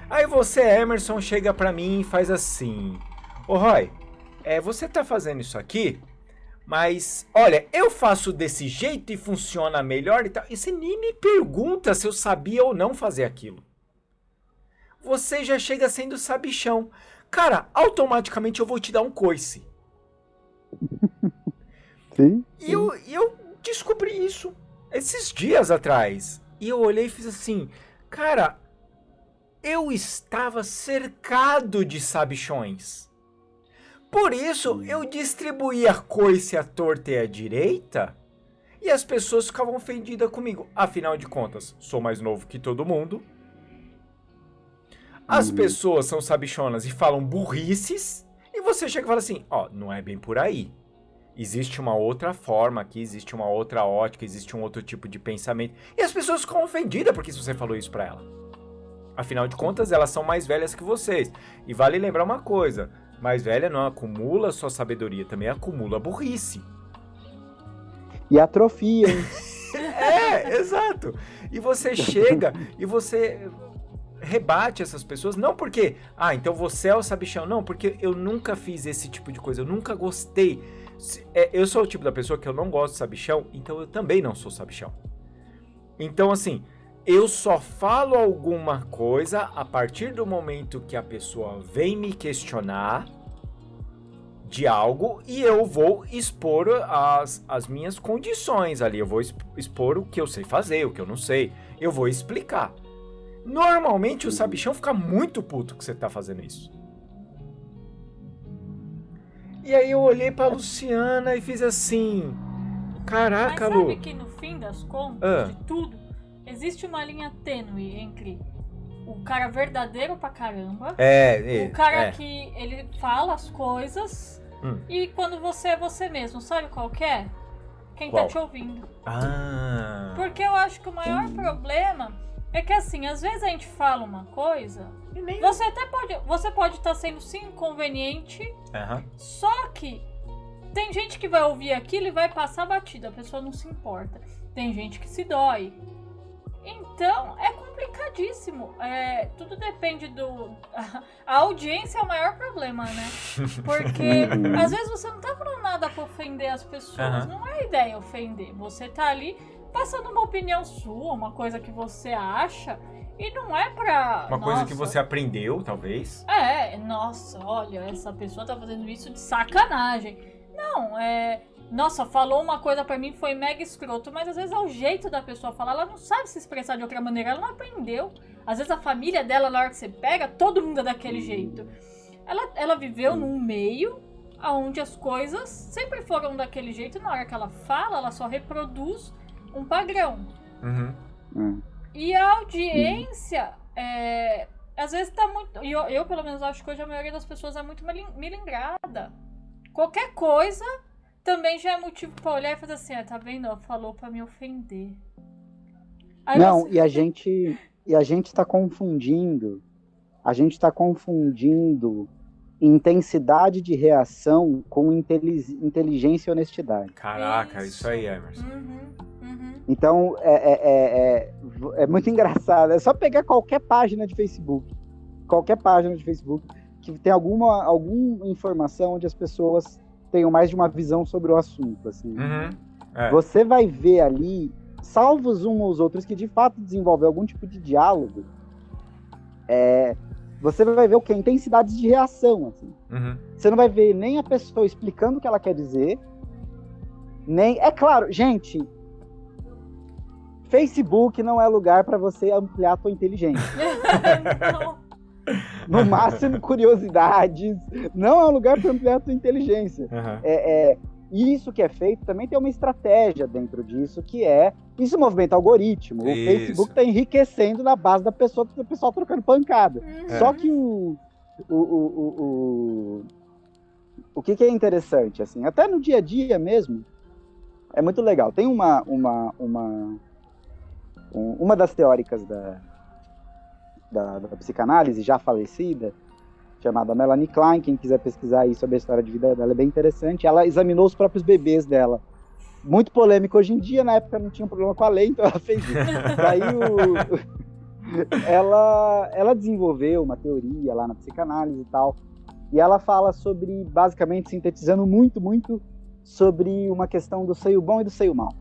Aí você, Emerson, chega pra mim e faz assim... Ô, Roy, você tá fazendo isso aqui, mas, olha, eu faço desse jeito e funciona melhor e tal. E você nem me pergunta se eu sabia ou não fazer aquilo. Você já chega sendo sabichão. Cara, automaticamente eu vou te dar um coice. Sim. E eu descobri isso esses dias atrás. E eu olhei e fiz assim, cara, eu estava cercado de sabichões. Por isso, eu distribuía coice à torta e à direita, e as pessoas ficavam ofendidas comigo. Afinal de contas, sou mais novo que todo mundo. As pessoas são sabichonas e falam burrices, e você chega e fala assim, não é bem por aí. Existe uma outra forma aqui, existe uma outra ótica, existe um outro tipo de pensamento. E as pessoas ficam ofendidas porque você falou isso pra ela. Afinal de contas, elas são mais velhas que vocês. E vale lembrar uma coisa, mais velha não acumula só sabedoria, também acumula burrice. E atrofia, hein? Exato. E você chega e você rebate essas pessoas, não porque, então você é o sabichão, não, porque eu nunca fiz esse tipo de coisa, eu nunca gostei. Eu sou o tipo da pessoa que eu não gosto de sabichão, então eu também não sou sabichão. Então, assim, eu só falo alguma coisa a partir do momento que a pessoa vem me questionar de algo e eu vou expor as minhas condições ali. Eu vou expor o que eu sei fazer, o que eu não sei. Eu vou explicar. Normalmente o sabichão fica muito puto que você tá fazendo isso. E aí eu olhei pra Luciana e fiz assim... Caraca, Lu... Mas sabe que no fim das contas, de tudo, existe uma linha tênue entre o cara verdadeiro pra caramba, o cara que ele fala as coisas, e quando você é você mesmo, sabe qual que é? Quem tá te ouvindo. Porque eu acho que o maior problema é que, assim, às vezes a gente fala uma coisa, você pode estar sendo sim inconveniente, só que tem gente que vai ouvir aquilo e vai passar batida, a pessoa não se importa. Tem gente que se dói. Então, é complicado. complicadíssimo. Tudo depende do... A audiência é o maior problema, né? Porque às vezes você não tá falando nada pra ofender as pessoas. Não é ideia ofender. Você tá ali passando uma opinião sua, uma coisa que você acha, e não é pra... Uma coisa que você aprendeu, talvez. Nossa, olha, essa pessoa tá fazendo isso de sacanagem. Não, nossa, falou uma coisa pra mim, foi mega escroto, mas às vezes é o jeito da pessoa falar, ela não sabe se expressar de outra maneira, ela não aprendeu. Às vezes a família dela, na hora que você pega, todo mundo é daquele jeito. Ela viveu num meio onde as coisas sempre foram daquele jeito, na hora que ela fala, ela só reproduz um padrão. E a audiência, às vezes tá muito... Eu pelo menos acho que hoje a maioria das pessoas é muito melindrada. Qualquer coisa... também já é motivo pra olhar e fazer assim, tá vendo? Falou pra me ofender. Aí não, você... e a gente tá confundindo intensidade de reação com inteligência e honestidade. Caraca, isso aí, Emerson. Então, é muito engraçado. É só pegar qualquer página de Facebook, que tem alguma informação onde as pessoas tenham mais de uma visão sobre o assunto, assim. Você vai ver ali, salvos uns aos outros, que de fato desenvolvem algum tipo de diálogo, você vai ver o quê? Intensidades de reação, assim. Você não vai ver nem a pessoa explicando o que ela quer dizer, nem... É claro, gente, Facebook não é lugar para você ampliar a tua inteligência. Não. No máximo, curiosidades. Não é um lugar para ampliar a tua inteligência. E isso que é feito também tem uma estratégia dentro disso, que isso movimenta algoritmo. O Facebook está enriquecendo na base do pessoal trocando pancada. Só que o que é interessante, assim, até no dia a dia mesmo, é muito legal. Tem uma das teóricas da psicanálise, já falecida, chamada Melanie Klein. Quem quiser pesquisar aí sobre a história de vida dela, é bem interessante. Ela examinou os próprios bebês dela. Muito polêmico hoje em dia, na época não tinha um problema com a lei, então ela fez isso. Daí ela desenvolveu uma teoria lá na psicanálise e tal, e ela fala sobre, basicamente sintetizando muito, muito, sobre uma questão do seio bom e do seio mau.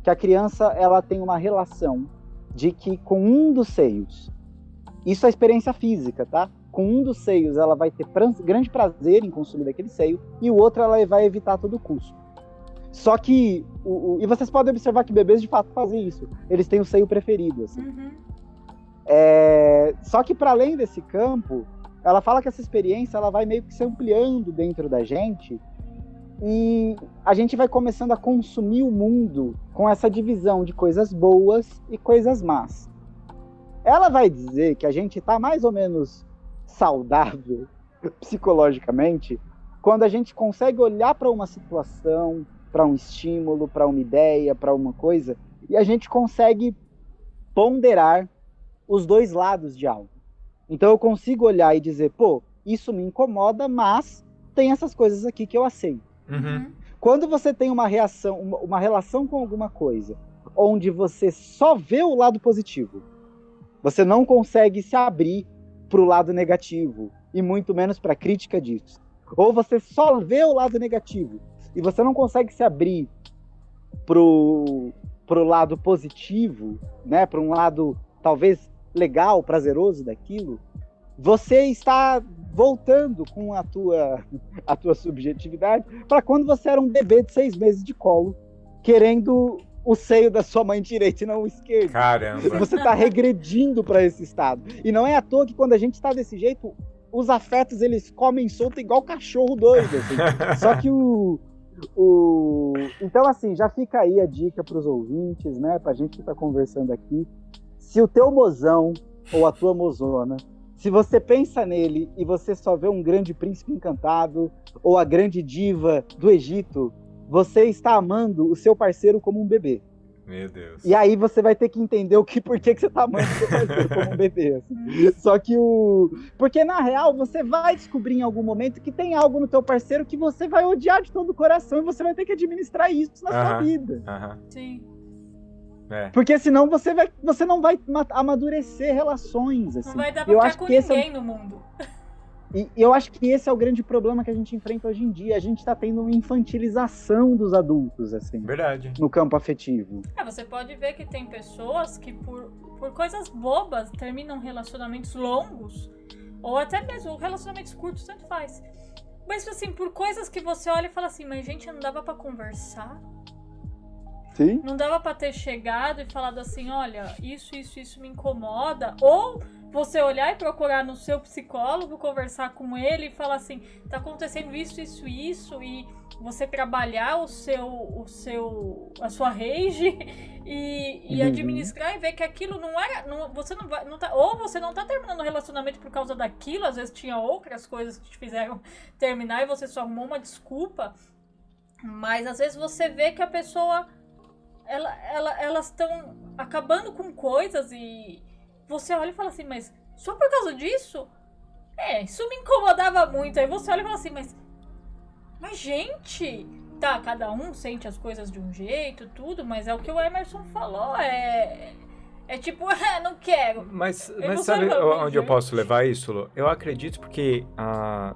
Que a criança, ela tem uma relação de que com um dos seios, isso é experiência física, tá? Com um dos seios, ela vai ter grande prazer em consumir daquele seio, e o outro ela vai evitar a todo custo. Só que, e vocês podem observar que bebês de fato fazem isso. Eles têm o seio preferido, assim. Só que para além desse campo, ela fala que essa experiência ela vai meio que se ampliando dentro da gente, e a gente vai começando a consumir o mundo com essa divisão de coisas boas e coisas más. Ela vai dizer que a gente está mais ou menos saudável psicologicamente quando a gente consegue olhar para uma situação, para um estímulo, para uma ideia, para uma coisa, e a gente consegue ponderar os dois lados de algo. Então eu consigo olhar e dizer, pô, isso me incomoda, mas tem essas coisas aqui que eu aceito. Quando você tem uma relação com alguma coisa, onde você só vê o lado positivo, você não consegue se abrir para o lado negativo, e muito menos para a crítica disso. Ou você só vê o lado negativo, e você não consegue se abrir pro lado positivo, né, para um lado talvez legal, prazeroso daquilo, você está voltando com a tua subjetividade para quando você era um bebê de 6 meses de colo, querendo o seio da sua mãe direita e não o esquerdo. Caramba! Você está regredindo para esse estado. E não é à toa que quando a gente está desse jeito, os afetos eles comem solto igual cachorro doido. Assim. Só que Então, assim, já fica aí a dica para os ouvintes, né? Pra gente que tá conversando aqui. Se o teu mozão ou a tua mozona, se você pensa nele e você só vê um grande príncipe encantado ou a grande diva do Egito, você está amando o seu parceiro como um bebê. Meu Deus. E aí você vai ter que entender por que você tá amando o seu parceiro como um bebê. Assim. Só que Porque na real você vai descobrir em algum momento que tem algo no teu parceiro que você vai odiar de todo o coração e você vai ter que administrar isso na sua vida. Sim. Porque senão você não vai amadurecer relações. Assim. Não vai dar pra ficar com ninguém no mundo. E eu acho que esse é o grande problema que a gente enfrenta hoje em dia. A gente tá tendo uma infantilização dos adultos, assim. Verdade. No campo afetivo. Você pode ver que tem pessoas que por coisas bobas terminam relacionamentos longos, ou até mesmo relacionamentos curtos, tanto faz. Mas assim, por coisas que você olha e fala assim, mas gente, não dava pra conversar? Sim. Não dava pra ter chegado e falado assim, olha, isso me incomoda, ou você olhar e procurar no seu psicólogo, conversar com ele e falar assim, tá acontecendo isso, e você trabalhar a sua rage e administrar e ver que aquilo não era, ou você não tá terminando o relacionamento por causa daquilo, às vezes tinha outras coisas que te fizeram terminar e você só arrumou uma desculpa, mas às vezes você vê que a pessoa, elas estão acabando com coisas e você olha e fala assim, mas só por causa disso? Isso me incomodava muito. Aí você olha e fala assim, mas gente, tá, cada um sente as coisas de um jeito, tudo, mas é o que o Emerson falou, tipo, não quero. Mas sabe onde eu posso levar isso, Lu? Eu acredito porque,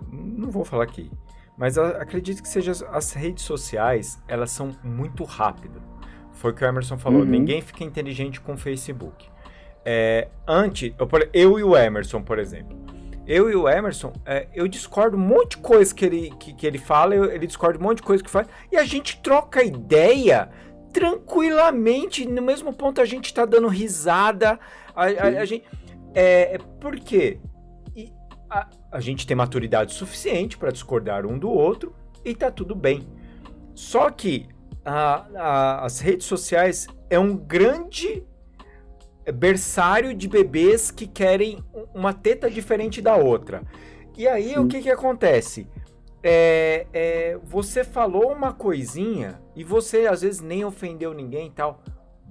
não vou falar aqui, mas acredito que as redes sociais, elas são muito rápidas. Foi o que o Emerson falou, ninguém fica inteligente com o Facebook. Antes, eu e o Emerson, por exemplo. Eu e o Emerson, eu discordo um monte de coisa que ele fala, ele discorda um monte de coisa que faz, e a gente troca ideia tranquilamente, no mesmo ponto a gente tá dando risada, a gente... Por quê? A gente tem maturidade suficiente para discordar um do outro, e tá tudo bem. Só que as redes sociais é um grande berçário de bebês que querem uma teta diferente da outra. E aí, sim, o que acontece? Você falou uma coisinha e você às vezes nem ofendeu ninguém e tal.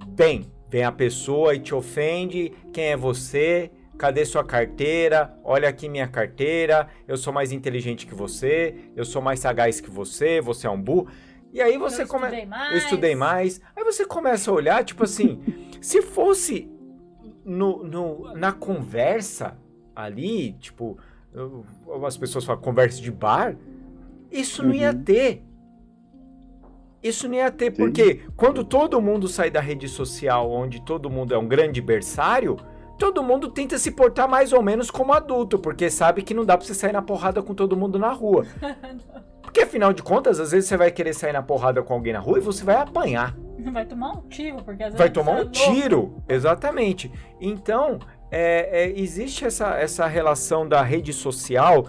Vem a pessoa e te ofende. Quem é você? Cadê sua carteira? Olha aqui minha carteira. Eu sou mais inteligente que você. Eu sou mais sagaz que você. Você é um burro. E aí você Eu estudei mais. Aí você começa a olhar, tipo assim, se fosse na conversa ali, tipo, as pessoas falam conversa de bar, isso não ia ter. Isso não ia ter, sim, porque quando todo mundo sai da rede social, onde todo mundo é um grande berçário, todo mundo tenta se portar mais ou menos como adulto, porque sabe que não dá pra você sair na porrada com todo mundo na rua. Porque afinal de contas, às vezes você vai querer sair na porrada com alguém na rua e você vai apanhar. Vai tomar um tiro, porque às vezes vai tomar um tiro, exatamente. Então, existe essa relação da rede social,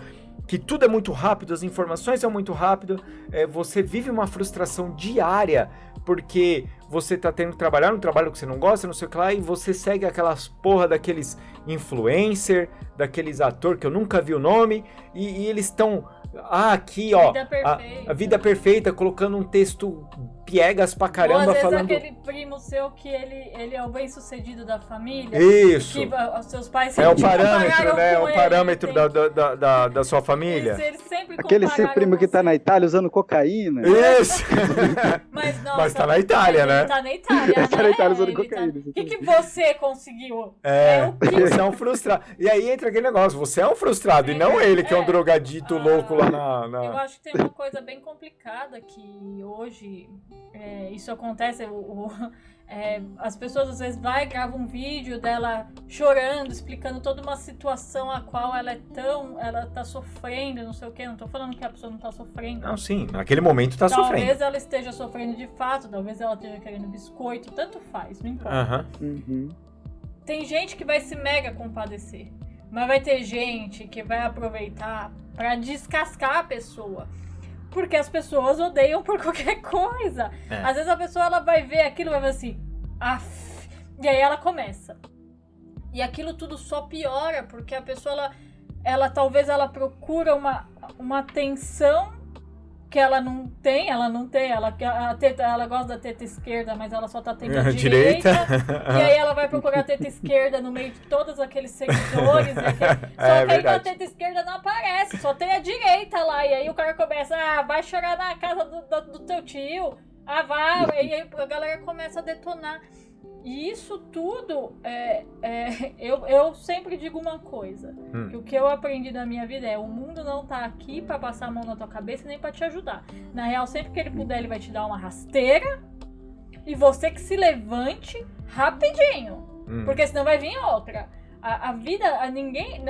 que tudo é muito rápido, as informações são muito rápidas, você vive uma frustração diária, porque você tá tendo que trabalhar num trabalho que você não gosta, não sei o que lá, e você segue aquelas porra daqueles influencer, daqueles atores que eu nunca vi o nome, e eles estão... aqui, ó, a vida perfeita, colocando um texto piegas pra caramba, ou às vezes falando... aquele primo seu que ele é o bem-sucedido da família. Isso. Que os seus pais o parâmetro, né? O parâmetro da sua família. Eles sempre aquele seu primo que tá na Itália usando cocaína. Isso. Mas tá na Itália, né? Ele tá na Itália, né? Tá na Itália usando cocaína. O que você conseguiu? Você é um frustrado. E aí entra aquele negócio, você é um frustrado, e não ele que é um drogadito louco lá na... Eu acho que tem uma coisa bem complicada que hoje isso acontece, as pessoas às vezes gravam um vídeo dela chorando, explicando toda uma situação a qual ela tá sofrendo, não sei o que, não tô falando que a pessoa não tá sofrendo. Não, sim, naquele momento tá sofrendo. Talvez ela esteja sofrendo de fato, talvez ela esteja querendo biscoito, tanto faz, não importa. Tem gente que vai se mega compadecer, mas vai ter gente que vai aproveitar pra descascar a pessoa. Porque as pessoas odeiam por qualquer coisa. Às vezes a pessoa ela vai ver aquilo e vai ver assim, e aí ela começa. E aquilo tudo só piora, porque a pessoa ela talvez ela procura uma atenção que ela não tem, ela gosta da teta esquerda, mas ela só tá tendo a direita. E aí ela vai procurar a teta esquerda no meio de todos aqueles seguidores. Só que aí na teta esquerda não aparece, só tem a direita lá. E aí o cara começa, vai chorar na casa do teu tio. Vai. E aí a galera começa a detonar. E isso tudo, eu sempre digo uma coisa, que o que eu aprendi na minha vida o mundo não tá aqui pra passar a mão na tua cabeça nem pra te ajudar. Na real, sempre que ele puder, ele vai te dar uma rasteira e você que se levante rapidinho, porque senão vai vir outra. A vida, ninguém...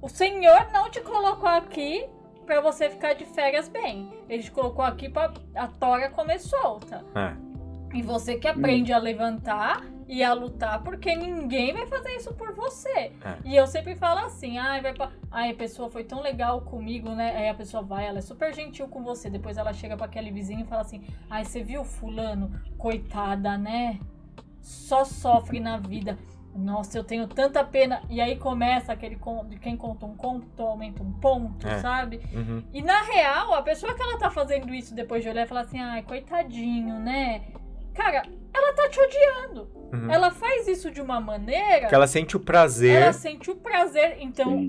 o Senhor não te colocou aqui pra você ficar de férias bem. Ele te colocou aqui pra a tora comer solta. E você que aprende a levantar e a lutar, porque ninguém vai fazer isso por você. E eu sempre falo assim, a pessoa foi tão legal comigo, né? Aí a pessoa vai, ela é super gentil com você. Depois ela chega pra aquele vizinho e fala assim, você viu fulano? Coitada, né? Só sofre na vida. Nossa, eu tenho tanta pena. E aí começa aquele de quem conta um conto, aumenta um ponto, sabe? E na real, a pessoa que ela tá fazendo isso depois de olhar e falar assim, coitadinho, né? Cara, ela tá te odiando. Ela faz isso de uma maneira... Que ela sente o prazer. Ela sente o prazer. Então,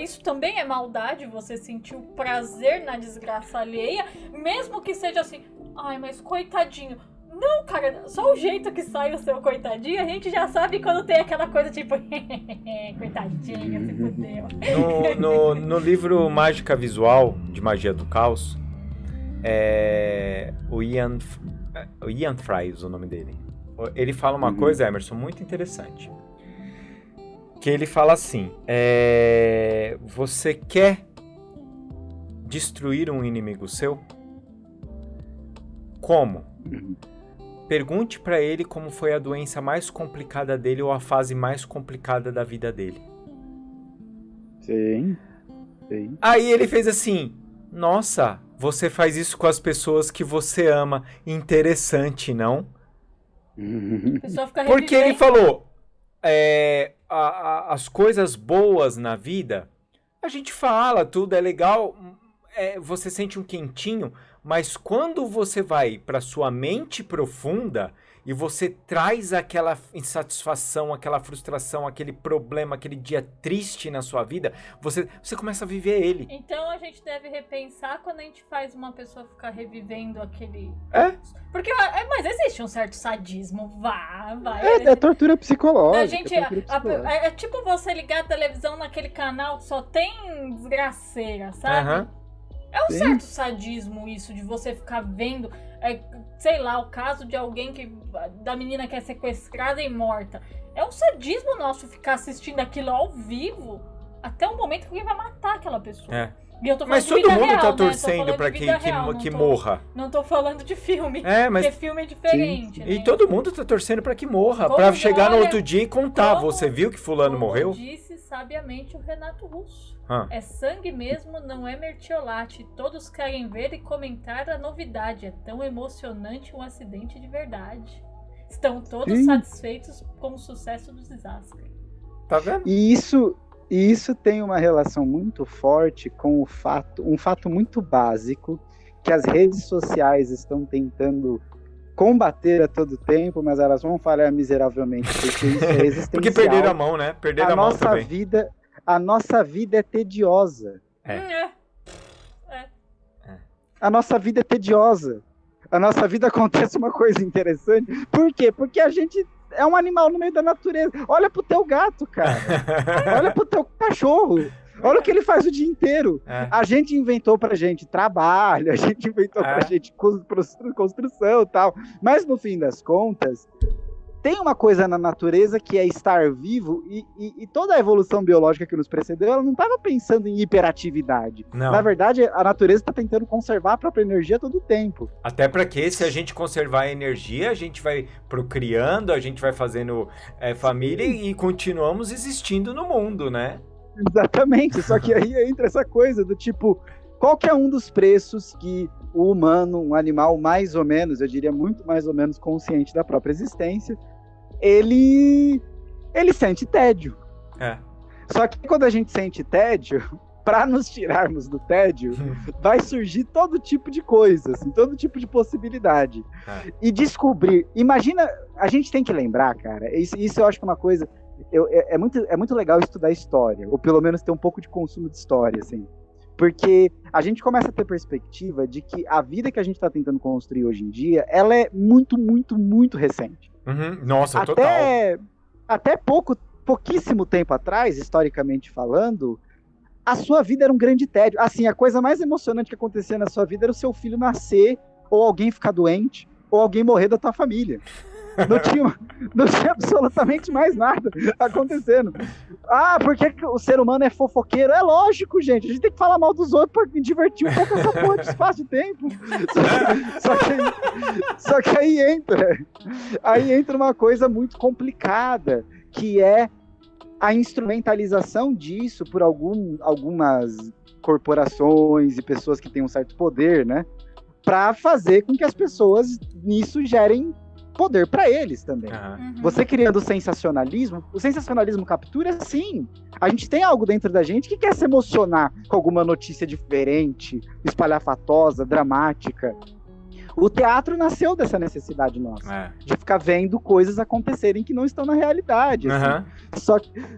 isso também é maldade, você sentir o prazer na desgraça alheia, mesmo que seja assim, mas coitadinho. Não, cara, só o jeito que sai o seu coitadinho, a gente já sabe quando tem aquela coisa tipo, coitadinho, se fudeu. No livro Mágica Visual, de Magia do Caos, o Ian Fries, o nome dele. Ele fala uma coisa, Emerson, muito interessante. Que ele fala assim, você quer destruir um inimigo seu? Como? Pergunte pra ele como foi a doença mais complicada dele ou a fase mais complicada da vida dele. Sim. Aí ele fez assim, nossa, você faz isso com as pessoas que você ama. Interessante, não? A pessoa fica porque ele falou, as coisas boas na vida, a gente fala, tudo é legal, você sente um quentinho, mas quando você vai para sua mente profunda e você traz aquela insatisfação, aquela frustração, aquele problema, aquele dia triste na sua vida, você começa a viver ele. Então a gente deve repensar quando a gente faz uma pessoa ficar revivendo aquele... Porque, mas existe um certo sadismo, É tortura psicológica. É tipo você ligar a televisão naquele canal que só tem desgraceira, sabe? É um certo sadismo isso, de você ficar vendo, sei lá, o caso de alguém da menina que é sequestrada e morta. É um sadismo nosso ficar assistindo aquilo ao vivo até o momento que alguém vai matar aquela pessoa. E eu tô falando mas todo mundo real, tá torcendo pra que morra. Não tô falando de filme, mas... porque filme é diferente. Né? E todo mundo tá torcendo pra que morra, pra chegar no outro dia e contar. Você viu que fulano morreu? Disse sabiamente o Renato Russo. É sangue mesmo, não é mertiolate. Todos querem ver e comentar a novidade. É tão emocionante um acidente de verdade. Estão todos satisfeitos com o sucesso do desastre. Tá vendo? E isso tem uma relação muito forte com um fato muito básico que as redes sociais estão tentando combater a todo tempo, mas elas vão falhar miseravelmente, porque isso é existencial. Porque perderam a mão, né? Perderam a mão também. A nossa vida é tediosa. A nossa vida é tediosa. A nossa vida acontece uma coisa interessante. Por quê? Porque a gente é um animal no meio da natureza. Olha pro teu gato, cara. Olha pro teu cachorro. Olha o que ele faz o dia inteiro. A gente inventou pra gente trabalho, a gente inventou pra gente construção e tal. Mas no fim das contas, tem uma coisa na natureza que é estar vivo e toda a evolução biológica que nos precedeu, ela não estava pensando em hiperatividade. Não. Na verdade, a natureza está tentando conservar a própria energia todo o tempo. Até para que, se a gente conservar a energia, a gente vai procriando, a gente vai fazendo família e continuamos existindo no mundo, né? Exatamente, só que aí entra essa coisa do tipo, qual que é um dos preços que o humano, um animal mais ou menos, eu diria muito mais ou menos consciente da própria existência, ele sente tédio. Só que quando a gente sente tédio, para nos tirarmos do tédio, vai surgir todo tipo de coisa, assim, todo tipo de possibilidade. E descobrir, imagina, a gente tem que lembrar, cara, isso eu acho que é uma coisa, é muito legal estudar história, ou pelo menos ter um pouco de consumo de história, assim. Porque a gente começa a ter perspectiva de que a vida que a gente está tentando construir hoje em dia, ela é muito, muito, muito recente. Nossa, total. Até pouquíssimo tempo atrás, historicamente falando, a sua vida era um grande tédio. Assim, a coisa mais emocionante que acontecia na sua vida era o seu filho nascer, ou alguém ficar doente, ou alguém morrer da tua família. Não tinha absolutamente mais nada acontecendo. Por que o ser humano é fofoqueiro? É lógico, gente. A gente tem que falar mal dos outros pra me divertir um pouco essa porra de espaço de tempo. Só que aí entra uma coisa muito complicada, que é a instrumentalização disso por algumas corporações e pessoas que têm um certo poder, né? Para fazer com que as pessoas nisso gerem poder para eles também. Você criando o sensacionalismo captura, sim. A gente tem algo dentro da gente que quer se emocionar com alguma notícia diferente, espalhafatosa, dramática. O teatro nasceu dessa necessidade nossa, de ficar vendo coisas acontecerem que não estão na realidade. Assim.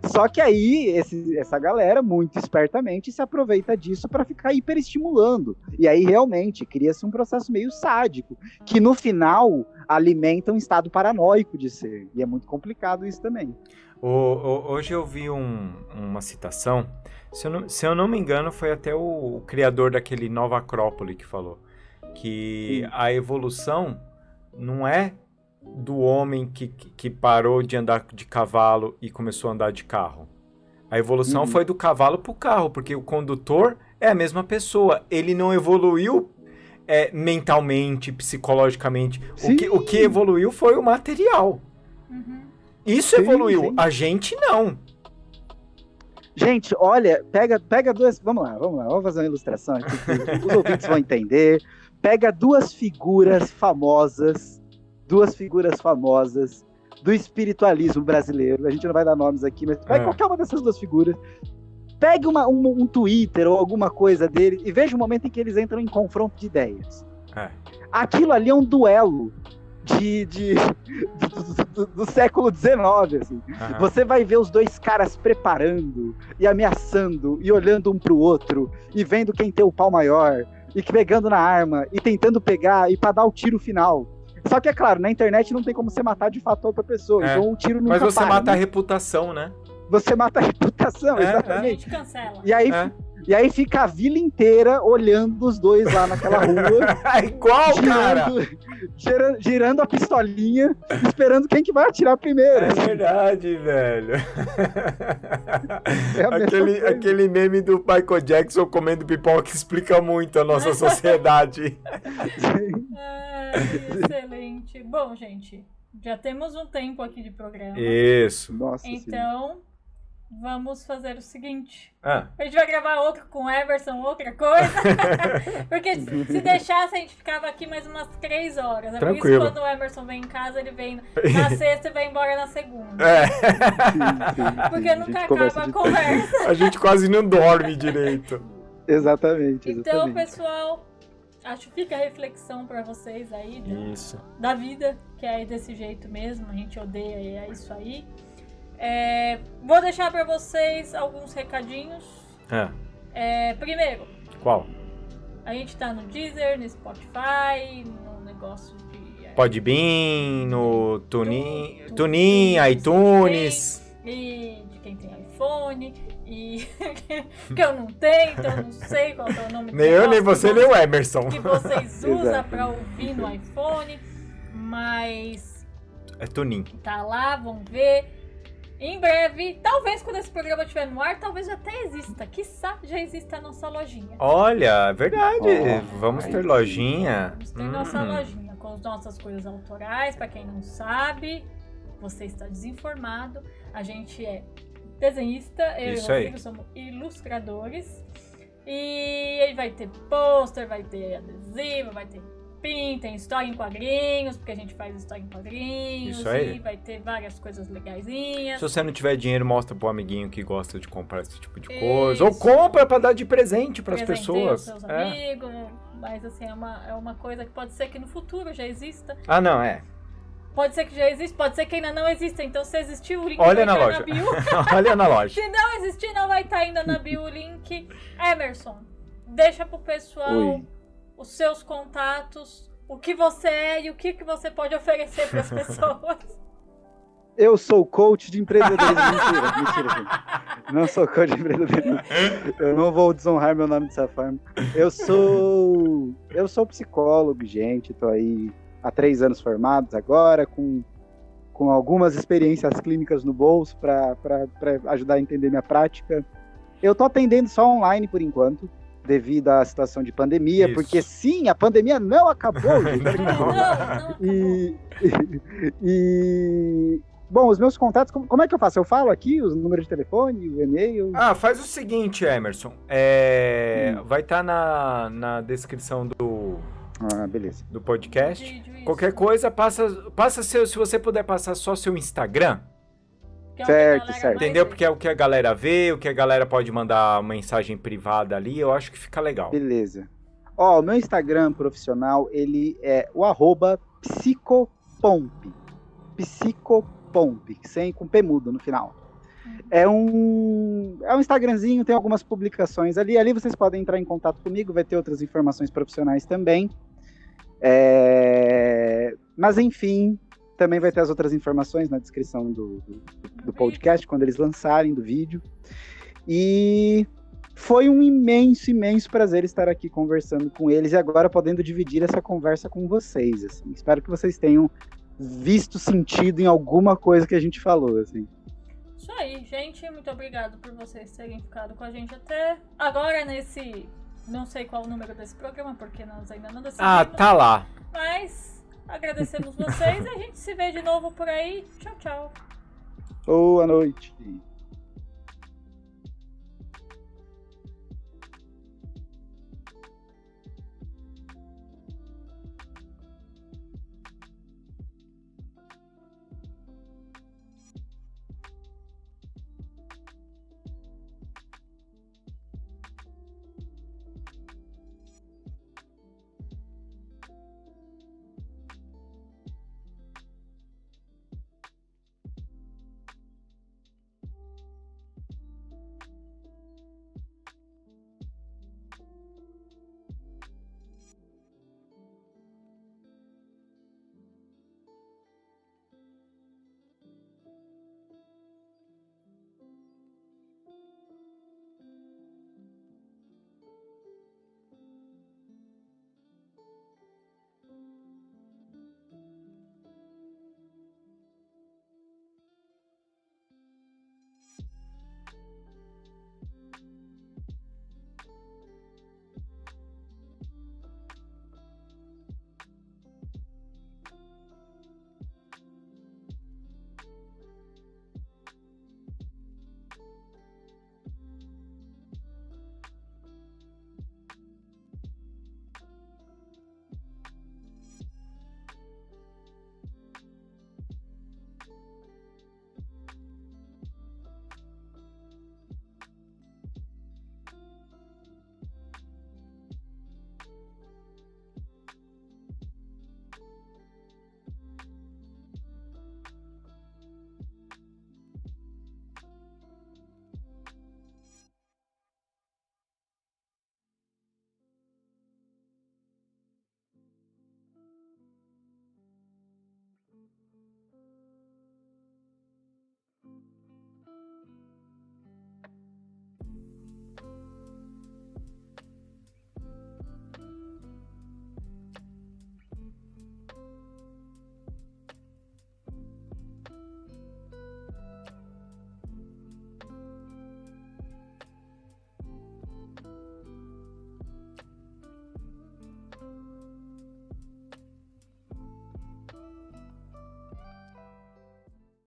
Só que aí, essa galera, muito espertamente, se aproveita disso para ficar hiperestimulando. E aí, realmente, cria-se um processo meio sádico, que no final alimenta um estado paranoico de ser. E é muito complicado isso também. Hoje eu vi uma citação, se eu não me engano, foi até o criador daquele Nova Acrópole que falou, que a evolução não é do homem que parou de andar de cavalo e começou a andar de carro. A evolução foi do cavalo para o carro, porque o condutor é a mesma pessoa. Ele não evoluiu mentalmente, psicologicamente. O que evoluiu foi o material. Isso evoluiu. Sim. A gente não. Gente, olha, pega duas... Vamos lá, vamos fazer uma ilustração aqui que os ouvintes vão entender. Pega duas figuras famosas do espiritualismo brasileiro. A gente não vai dar nomes aqui, mas pega qualquer uma dessas duas figuras. Pegue um Twitter ou alguma coisa dele e veja o momento em que eles entram em confronto de ideias. Aquilo ali é um duelo do século XIX, assim. Você vai ver os dois caras preparando e ameaçando e olhando um pro outro e vendo quem tem o pau maior e pegando na arma e tentando pegar e pra dar o tiro final. Só que, é claro, na internet não tem como você matar de fato outra pessoa, então o tiro nunca Mas você para, mata né? a reputação, né? Você mata a reputação, exatamente. A gente cancela. E aí fica a vila inteira olhando os dois lá naquela rua. Igual, girando a pistolinha, esperando quem que vai atirar primeiro. É verdade, velho. Aquele meme do Michael Jackson comendo pipoca explica muito a nossa sociedade. Excelente. Bom, gente, já temos um tempo aqui de programa. Isso. Nossa, então... Vamos fazer o seguinte. A gente vai gravar outro com o Emerson, outra coisa. Porque se deixasse, a gente ficava aqui mais umas 3 horas. É Tranquilo. Por isso que quando o Emerson vem em casa, ele vem na sexta e vai embora na segunda. Sim. Porque nunca acaba a conversa. A gente quase não dorme direito. Exatamente. Então, pessoal, acho que fica a reflexão pra vocês aí da vida, que é desse jeito mesmo. A gente odeia e é isso aí. Vou deixar pra vocês alguns recadinhos. Primeiro, qual? A gente tá no Deezer, no Spotify, no negócio de Podbean, no TuneIn, iTunes. E de quem tem iPhone. E que eu não tenho, então eu não sei qual é o nome. Nem eu, nem você, nem o Emerson. Que vocês usam pra ouvir no iPhone. Mas... É TuneIn. Tá lá, vão ver. Em breve, talvez quando esse programa estiver no ar, talvez até exista. Quiçá já exista a nossa lojinha. Olha, é verdade. Vamos ter lojinha. Vamos ter nossa lojinha com as nossas coisas autorais. Pra quem não sabe, você está desinformado. A gente é desenhista, eu e o Rodrigo somos ilustradores. E aí vai ter pôster, vai ter adesivo, vai ter tem história em quadrinhos, porque a gente faz história em quadrinhos. Isso aí. E vai ter várias coisas legaisinhas. Se você não tiver dinheiro, mostra pro amiguinho que gosta de comprar esse tipo de coisa. Ou compra pra dar de presente pras pessoas. Seus amigos, mas assim, é uma coisa que pode ser que no futuro já exista. Não, Pode ser que já existe, pode ser que ainda não exista. Então, se existir, o link vai estar na bio. Olha na loja. Se não existir, não vai estar ainda na bio o link. Emerson, deixa pro pessoal os seus contatos, o que você é e o que você pode oferecer para as pessoas. Eu sou coach de empreendedorismo. Mentira, gente. Não sou coach de empreendedorismo. Eu não vou desonrar meu nome dessa forma. Eu sou psicólogo, gente. Tô aí há 3 anos formados agora, com algumas experiências clínicas no bolso para ajudar a entender minha prática. Eu tô atendendo só online por enquanto, devido à situação de pandemia, porque sim, a pandemia não acabou, gente. Não acabou. Bom, os meus contatos, como é que eu faço? Eu falo aqui os números de telefone, o e-mail? Faz o seguinte, Emerson. Vai estar na descrição beleza. do podcast. Qualquer coisa, passa se você puder passar só seu Instagram. Certo. Entendeu? Porque é o que a galera vê, o que a galera pode mandar mensagem privada ali, eu acho que fica legal. Beleza. O meu Instagram profissional, ele é o @psicopomp. Psicopomp, com P mudo no final. É um Instagramzinho, tem algumas publicações ali. Ali vocês podem entrar em contato comigo, vai ter outras informações profissionais também. Mas enfim, também vai ter as outras informações na descrição do podcast, quando eles lançarem, do vídeo. E foi um imenso prazer estar aqui conversando com eles e agora podendo dividir essa conversa com vocês. Assim. Espero que vocês tenham visto sentido em alguma coisa que a gente falou. Assim. Isso aí, gente. Muito obrigado por vocês terem ficado com a gente até agora nesse... Não sei qual o número desse programa, porque nós ainda não decidimos. Tá lá. Mas agradecemos vocês e a gente se vê de novo por aí. Tchau, tchau. Boa noite.